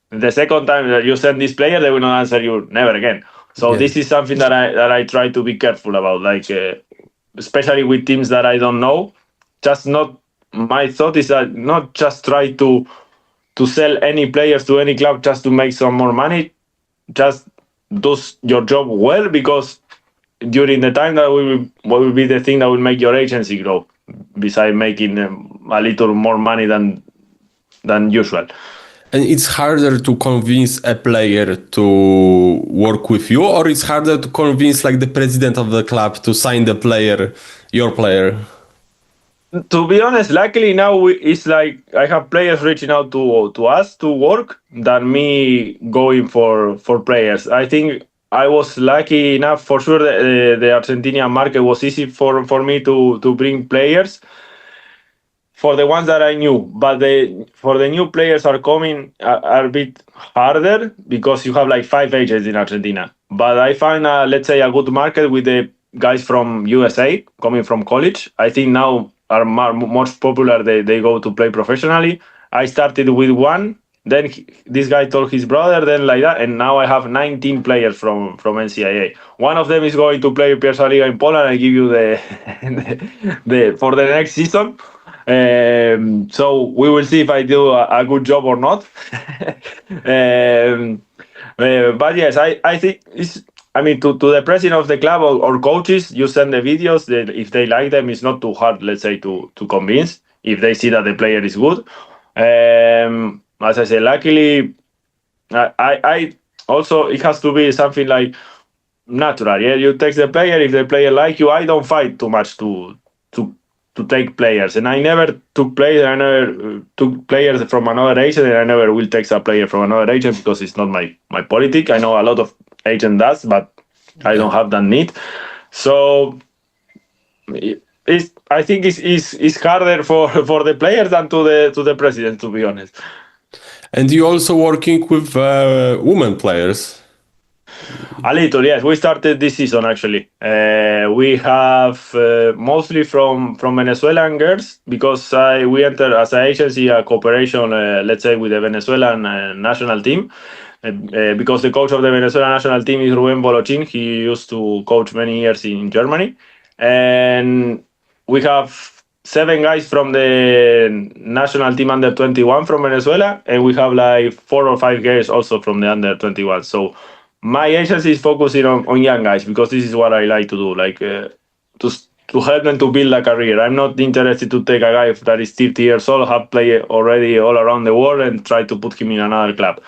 S1: the second time that you send this player, they will not answer you never again. So this is something that I try to be careful about, like especially with teams that I don't know. My thought is that not just try to sell any players to any club just to make some more money. Just do your job well, because during the time that will be the thing that will make your agency grow, besides making a little more money than usual.
S2: And it's harder to convince a player to work with you, or it's harder to convince like the president of the club to sign your player?
S1: To be honest, luckily now it's like I have players reaching out to us to work than me going for players. I think I was lucky enough, for sure. The Argentinian market was easy for me to bring players, for the ones that I knew. But for the new players are coming are a bit harder, because you have like 5 agents in Argentina. But I find, let's say, a good market with the guys from USA coming from college. I think now are most popular. They go to play professionally. I started with one. Then this guy told his brother, then like that, and now I have 19 players from NCAA. One of them is going to play PlusLiga in Poland. I give you the for the next season. So we will see if I do a good job or not. But yes, I think to the president of the club or coaches, you send the videos. If they like them, it's not too hard, let's say, to convince, if they see that the player is good. As I say, luckily, I also, it has to be something like natural. Yeah, you text the player. If the player like you, I don't fight too much to take players, and I never took players. I never took players from another agent, and I never will take a player from another agent, because it's not my politic. I know a lot of agent does, but I don't have that need. So I think it's harder for the players than to the president, to be honest.
S2: And you also working with women players?
S1: A little, yes. We started this season, actually. We have mostly from Venezuelan girls, because we entered as an agency a cooperation, let's say, with the Venezuelan national team. Because the coach of the Venezuelan national team is Rubén Bolochin. He used to coach many years in Germany. And we have 7 guys from the national team under 21 from Venezuela, and we have like 4 or 5 girls also from the under 21. So my agency is focusing on young guys because this is what I like to do, like to help them to build a career. I'm not interested to take a guy that is 30 years old, have played already all around the world, and try to put him in another club.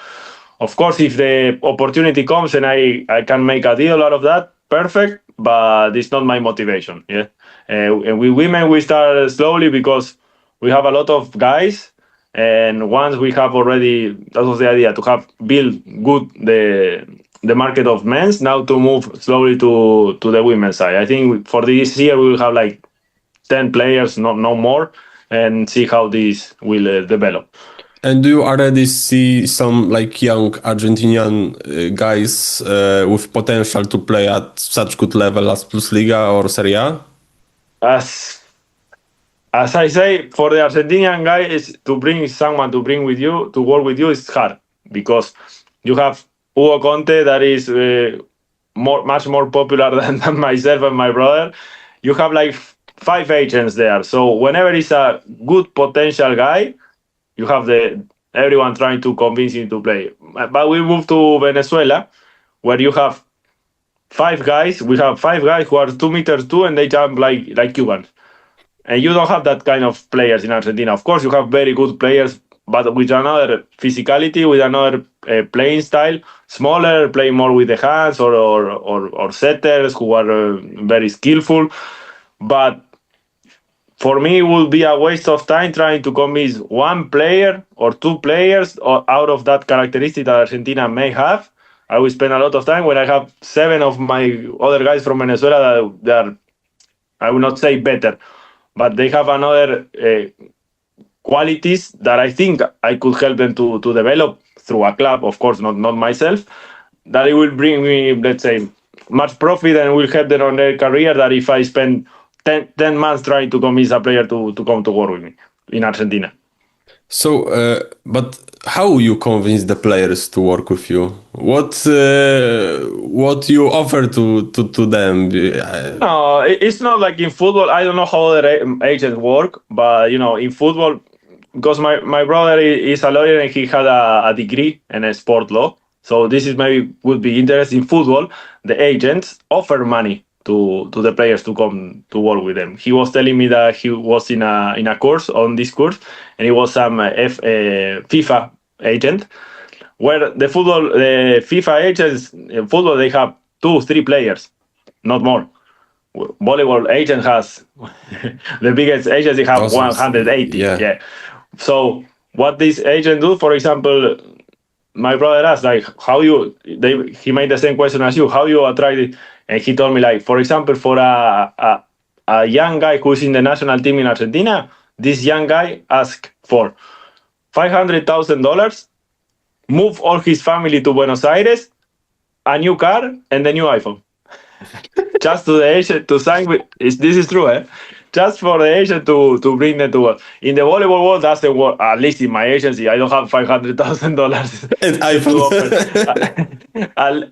S1: Of course, if the opportunity comes and I can make a deal out of that, perfect, but it's not my motivation. Yeah, and with women, we start slowly because we have a lot of guys, and once we have already, that was the idea, to have built good the market of men's, now to move slowly to the women's side. I think for this year we will have like 10 players, no more, and see how this will develop.
S2: And do you already see some like young Argentinian guys with potential to play at such good level as PlusLiga or Serie A?
S1: As I say, for the Argentinian guy, is to bring someone to bring with you, to work with you, is hard because you have Hugo Conte that is much more popular than myself and my brother. You have like 5 agents there. So whenever it's a good potential guy, you have everyone trying to convince him to play. But we moved to Venezuela, where you have 5 guys. We have 5 guys who are 2 meters 2, and they jump like Cubans. And you don't have that kind of players in Argentina. Of course, you have very good players, but with another physicality, with another playing style, smaller, play more with the hands, or setters who are very skillful. But for me, it would be a waste of time trying to convince 1 player or 2 players out of that characteristic that Argentina may have. I will spend a lot of time when I have 7 of my other guys from Venezuela that are, I will not say better, but they have another qualities that I think I could help them to develop through a club, of course, not myself, that it will bring me, let's say, much profit and will help them on their career, that if I spend 10 months trying to convince a player to come to work with me in Argentina.
S2: So, but how you convince the players to work with you? What you offer to them?
S1: No, it's not like in football. I don't know how other agents work, but in football, because my brother is a lawyer and he had a degree in sport law. So this is maybe would be interesting. In football, the agents offer money to the players to come to work with them. He was telling me that he was in a course, on this course, and he was some FIFA agent, where the FIFA agents in football, they have 2-3 players, not more. Volleyball agent has the biggest agency have awesome. 180. Yeah. So what this agent do, for example, my brother asked, like, he made the same question as you, how you attract it. And he told me, like, for example, for a young guy who's in the national team in Argentina, this young guy asked for $500,000, move all his family to Buenos Aires, a new car, and the new iPhone. Just to the agent to sign with. This is true, eh? Just for the agent to bring them to work. In the volleyball world, that's the world. At least in my agency, I don't have $500,000.
S2: And iPhone.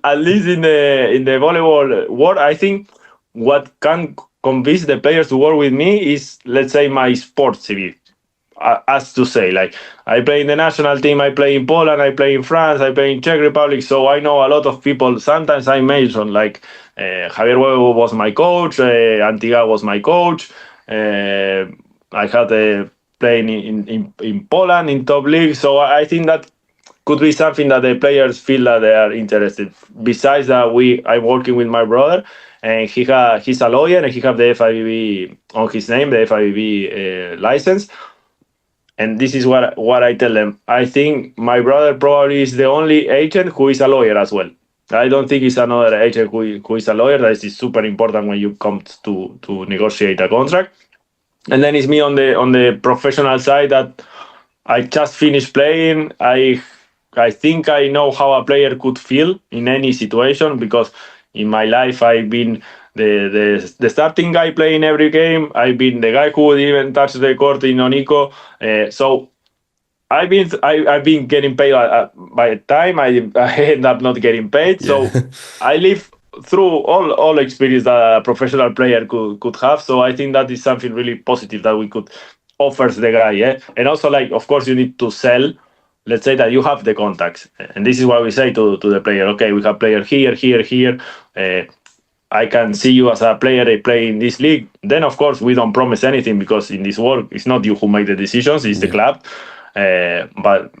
S1: At least in the volleyball world, I think what can convince the players to work with me is, let's say, my sports CV. As to say, like, I play in the national team, I play in Poland, I play in France, I play in Czech Republic, so I know a lot of people. Sometimes I mention, like, Javier Huevo was my coach, Antigua was my coach, I had playing in Poland, in top league, so I think that could be something that the players feel that they are interested. Besides that, I'm working with my brother, and he's a lawyer, and he has the FIVB on his name, the FIVB license. And this is what I tell them. I think my brother probably is the only agent who is a lawyer as well. I don't think it's another agent who is a lawyer. That is super important when you come to negotiate a contract. And then it's me on the professional side that I just finished playing. I think I know how a player could feel in any situation, because in my life I've been the starting guy playing every game. I've been the guy who would even touch the court in Onico. So I've been getting paid by the time I end up not getting paid. So I live through all experience that a professional player could have. So I think that is something really positive that we could offer the guy. Yeah, and also, like, of course, you need to sell let's say that you have the contacts, and this is what we say to the player. Okay, we have player here, here, here. I can see you as a player play in this league. Then, of course, we don't promise anything because in this world, it's not you who make the decisions; it's the club. But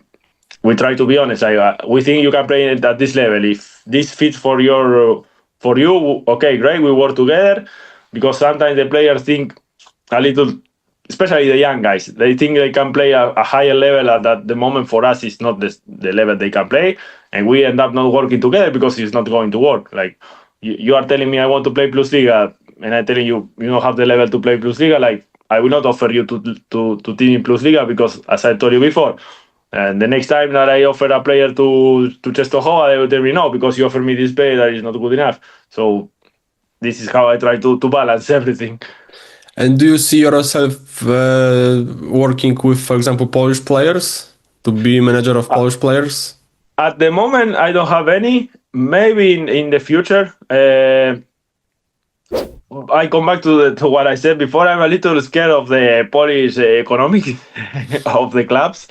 S1: we try to be honest. We think you can play at this level. If this fits for you, okay, great. We work together, because sometimes the players think a little, especially the young guys. They think they can play a higher level at the moment. For us, it's not the level they can play, and we end up not working together because it's not going to work. Like you are telling me I want to play PlusLiga, and I'm telling you don't have the level to play PlusLiga. Like I will not offer you to team in PlusLiga because, as I told you before. And the next time that I offer a player to Częstochowa, they will tell me no, because you offer me this player that is not good enough. So this is how I try to balance everything.
S2: And do you see yourself working with, for example, Polish players, to be manager of Polish players?
S1: At the moment, I don't have any. Maybe in the future. I come back to what I said before. I'm a little scared of the Polish economic of the clubs.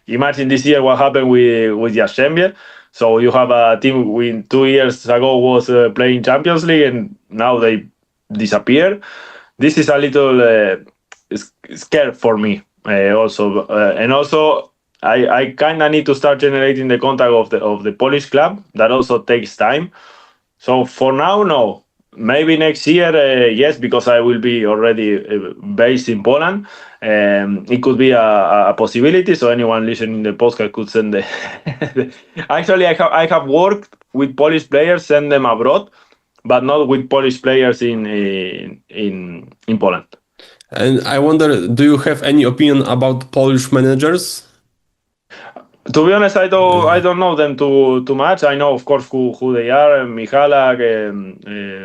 S1: Imagine this year what happened with Jastrzębie. So you have a team who 2 years ago was playing Champions League, and now they disappear. This is a little scared for me also. And also, I kind of need to start generating the contact of the Polish club. That also takes time. So for now, no. Maybe next year, yes, because I will be already based in Poland. It could be a possibility. So anyone listening to the podcast could send the. Actually, I have worked with Polish players, send them abroad, but not with Polish players in Poland.
S2: And I wonder, do you have any opinion about Polish managers?
S1: To be honest, I don't know them too much. I know, of course, who they are, Michalak,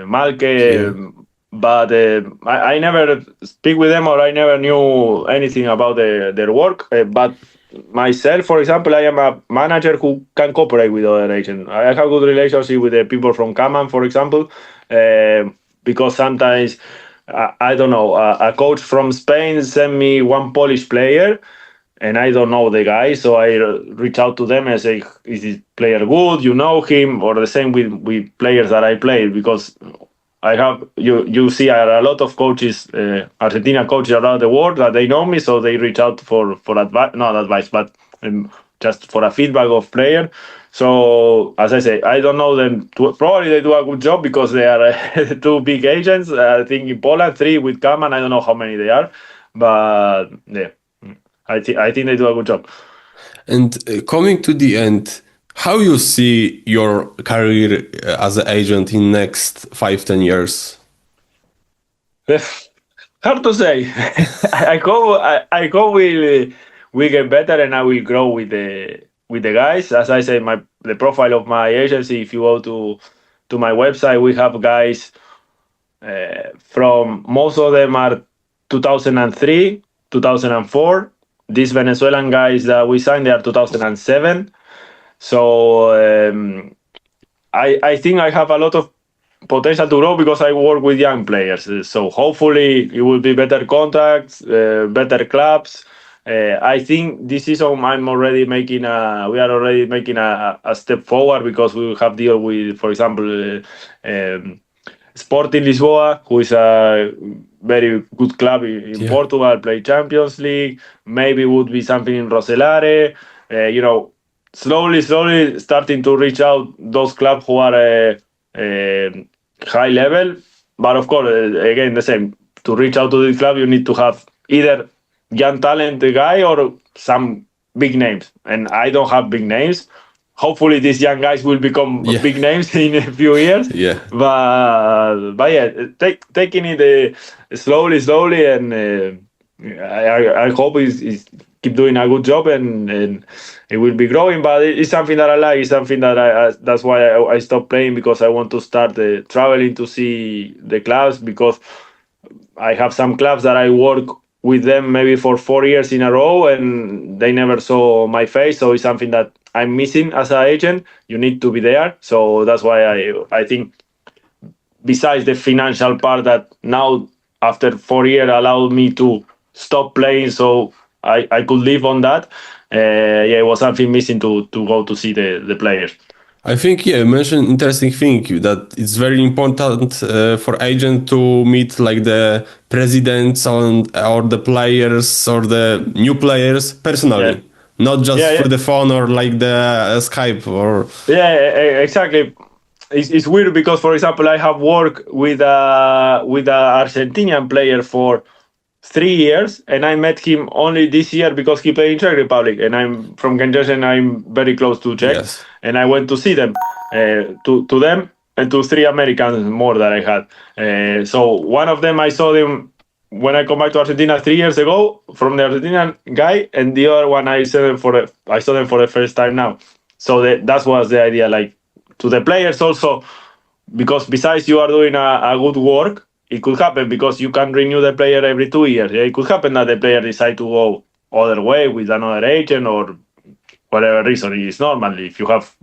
S1: Malke, but I never speak with them, or I never knew anything about their work. But myself, for example, I am a manager who can cooperate with other agents. I have a good relationship with the people from Kaman, for example, because sometimes, I don't know, a coach from Spain sent me one Polish player, and I don't know the guy, so I reach out to them and say, is this player good? You know him? Or the same with players that I play, because I have, you see a lot of coaches, Argentinian coaches around the world that they know me, so they reach out for advice, not advice, but just for a feedback of player. So, as I say, I don't know them. Probably they do a good job because they are 2 big agents. I think in Poland, 3 with Kaman. I don't know how many they are, but yeah. I think they do a good job.
S2: And coming to the end, how you see your career as an agent in next 5-10 years?
S1: Hard to say. I hope we get better, and I will grow with the guys. As I said, the profile of my agency. If you go to my website, we have guys from, most of them are 2003, 2004. These Venezuelan guys that we signed, they are 2007. So I think I have a lot of potential to grow because I work with young players. So hopefully it will be better contacts, better clubs. I think this season we are already making a step forward, because we will have deal with, for example, Sporting Lisboa, who is a very good club in Portugal, play Champions League. Maybe would be something in Roselare. Slowly starting to reach out those clubs who are high level. But of course, again, the same. To reach out to the club, you need to have either young talent guy or some big names. And I don't have big names. Hopefully these young guys will become big names in a few years. Yeah. But yeah, taking it slowly, and I hope he's keep doing a good job, and it will be growing. But it's something that I like. It's something that that's why I stopped playing, because I want to start traveling to see the clubs, because I have some clubs that I work with them maybe for 4 years in a row, and they never saw my face. So it's something that I'm missing as an agent. You need to be there. So that's why I think, besides the financial part that now after 4 years allowed me to stop playing, so I could live on that. It was something missing to go to see the players.
S2: I think, you mentioned interesting thing that it's very important for agent to meet like the presidents or the players or the new players personally, not just through the phone or like the Skype or.
S1: Yeah, exactly. It's weird because, for example, I have worked with a Argentinian player for 3 years, and I met him only this year because he played in Czech Republic, and I'm from Kansas, and I'm very close to Czech, and I went to see them, to them and to 3 Americans more that I had. So one of them I saw them when I come back to Argentina 3 years ago from the Argentinian guy, and the other one I saw them for the first time now. So that was the idea, like to the players also, because besides you are doing a good work. It could happen because you can renew the player every 2 years. It could happen that the player decide to go other way with another agent or whatever reason. It's normal. If you have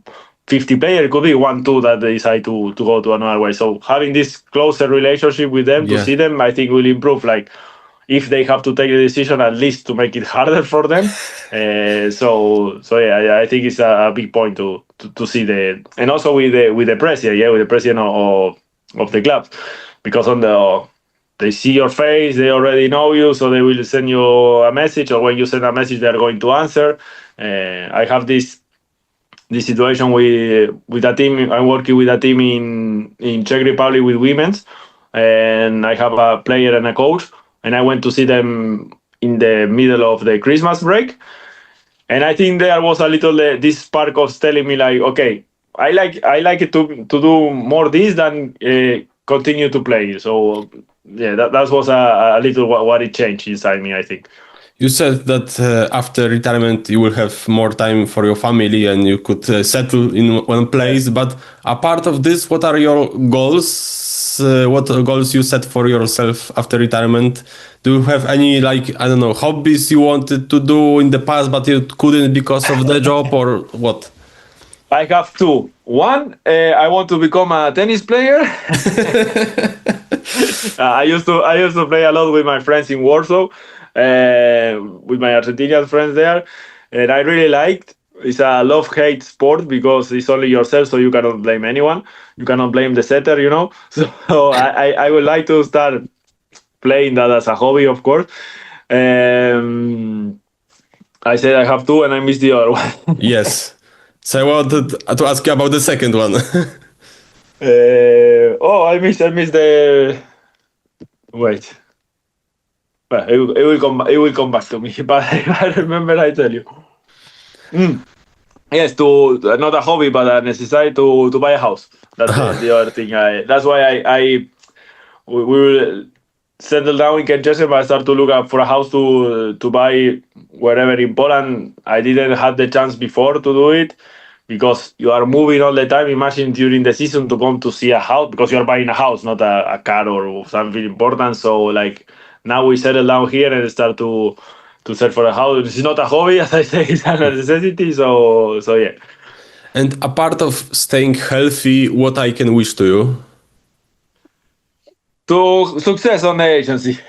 S1: 50 players, it could be 1-2 that they decide to go to another way. So having this closer relationship with them, to see them, I think will improve. Like if they have to take a decision, at least to make it harder for them. I think it's a big point to see and also with the president, with the president of the club. Because they see your face, they already know you, so they will send you a message, or when you send a message, they are going to answer. I have this situation with a team. I'm working with a team in Czech Republic with women's, and I have a player and a coach, and I went to see them in the middle of the Christmas break, and I think there was a little this spark of telling me like, okay, I like it to do more this than. Continue to play. So that was a little what it changed inside me, I think.
S2: You said that after retirement you will have more time for your family and you could settle in one place, but apart of this, what are your goals? What goals you set for yourself after retirement? Do you have any, like, I don't know, hobbies you wanted to do in the past but you couldn't because of the job, or what?
S1: I have 2. One, I want to become a tennis player. I used to play a lot with my friends in Warsaw, with my Argentinian friends there, and I really liked. It's a love-hate sport because it's only yourself, so you cannot blame anyone. You cannot blame the setter, So I would like to start playing that as a hobby, of course. I said I have 2, and I missed the other one.
S2: Yes. So I wanted to ask you about the second one.
S1: I missed the. Wait. Well, it will come back to me. But if I remember, I tell you. Yes, not a hobby, but a necessity to buy a house. That's the other thing. That's why we will settle down in Kansas, but I start to look up for a house to buy wherever in Poland. I didn't have the chance before to do it because you are moving all the time. Imagine during the season to come to see a house because you are buying a house, not a car or something important. So like now we settle down here and start to search for a house. It's not a hobby, as I say, it's a necessity. So yeah.
S2: And a part of staying healthy, what I can wish to you?
S1: To success on the agency.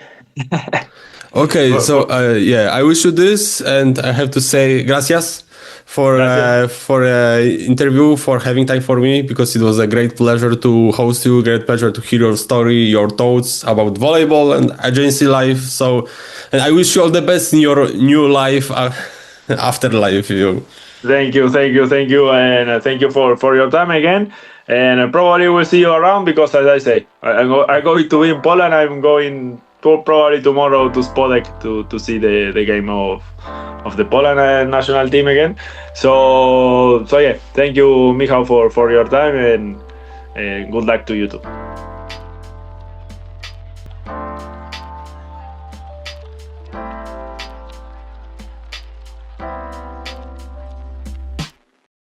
S2: Okay, so I wish you this, and I have to say gracias for interview, for having time for me, because it was a great pleasure to host you, great pleasure to hear your story, your thoughts about volleyball and agency life. So, and I wish you all the best in your new life, afterlife.
S1: Thank you, and thank you for your time again. And probably we'll see you around because, as I say, I'm going to be in Poland. I'm going probably tomorrow to Płock to see the game of the Poland national team again. So yeah, thank you, Michał, for your time, and good luck to you too.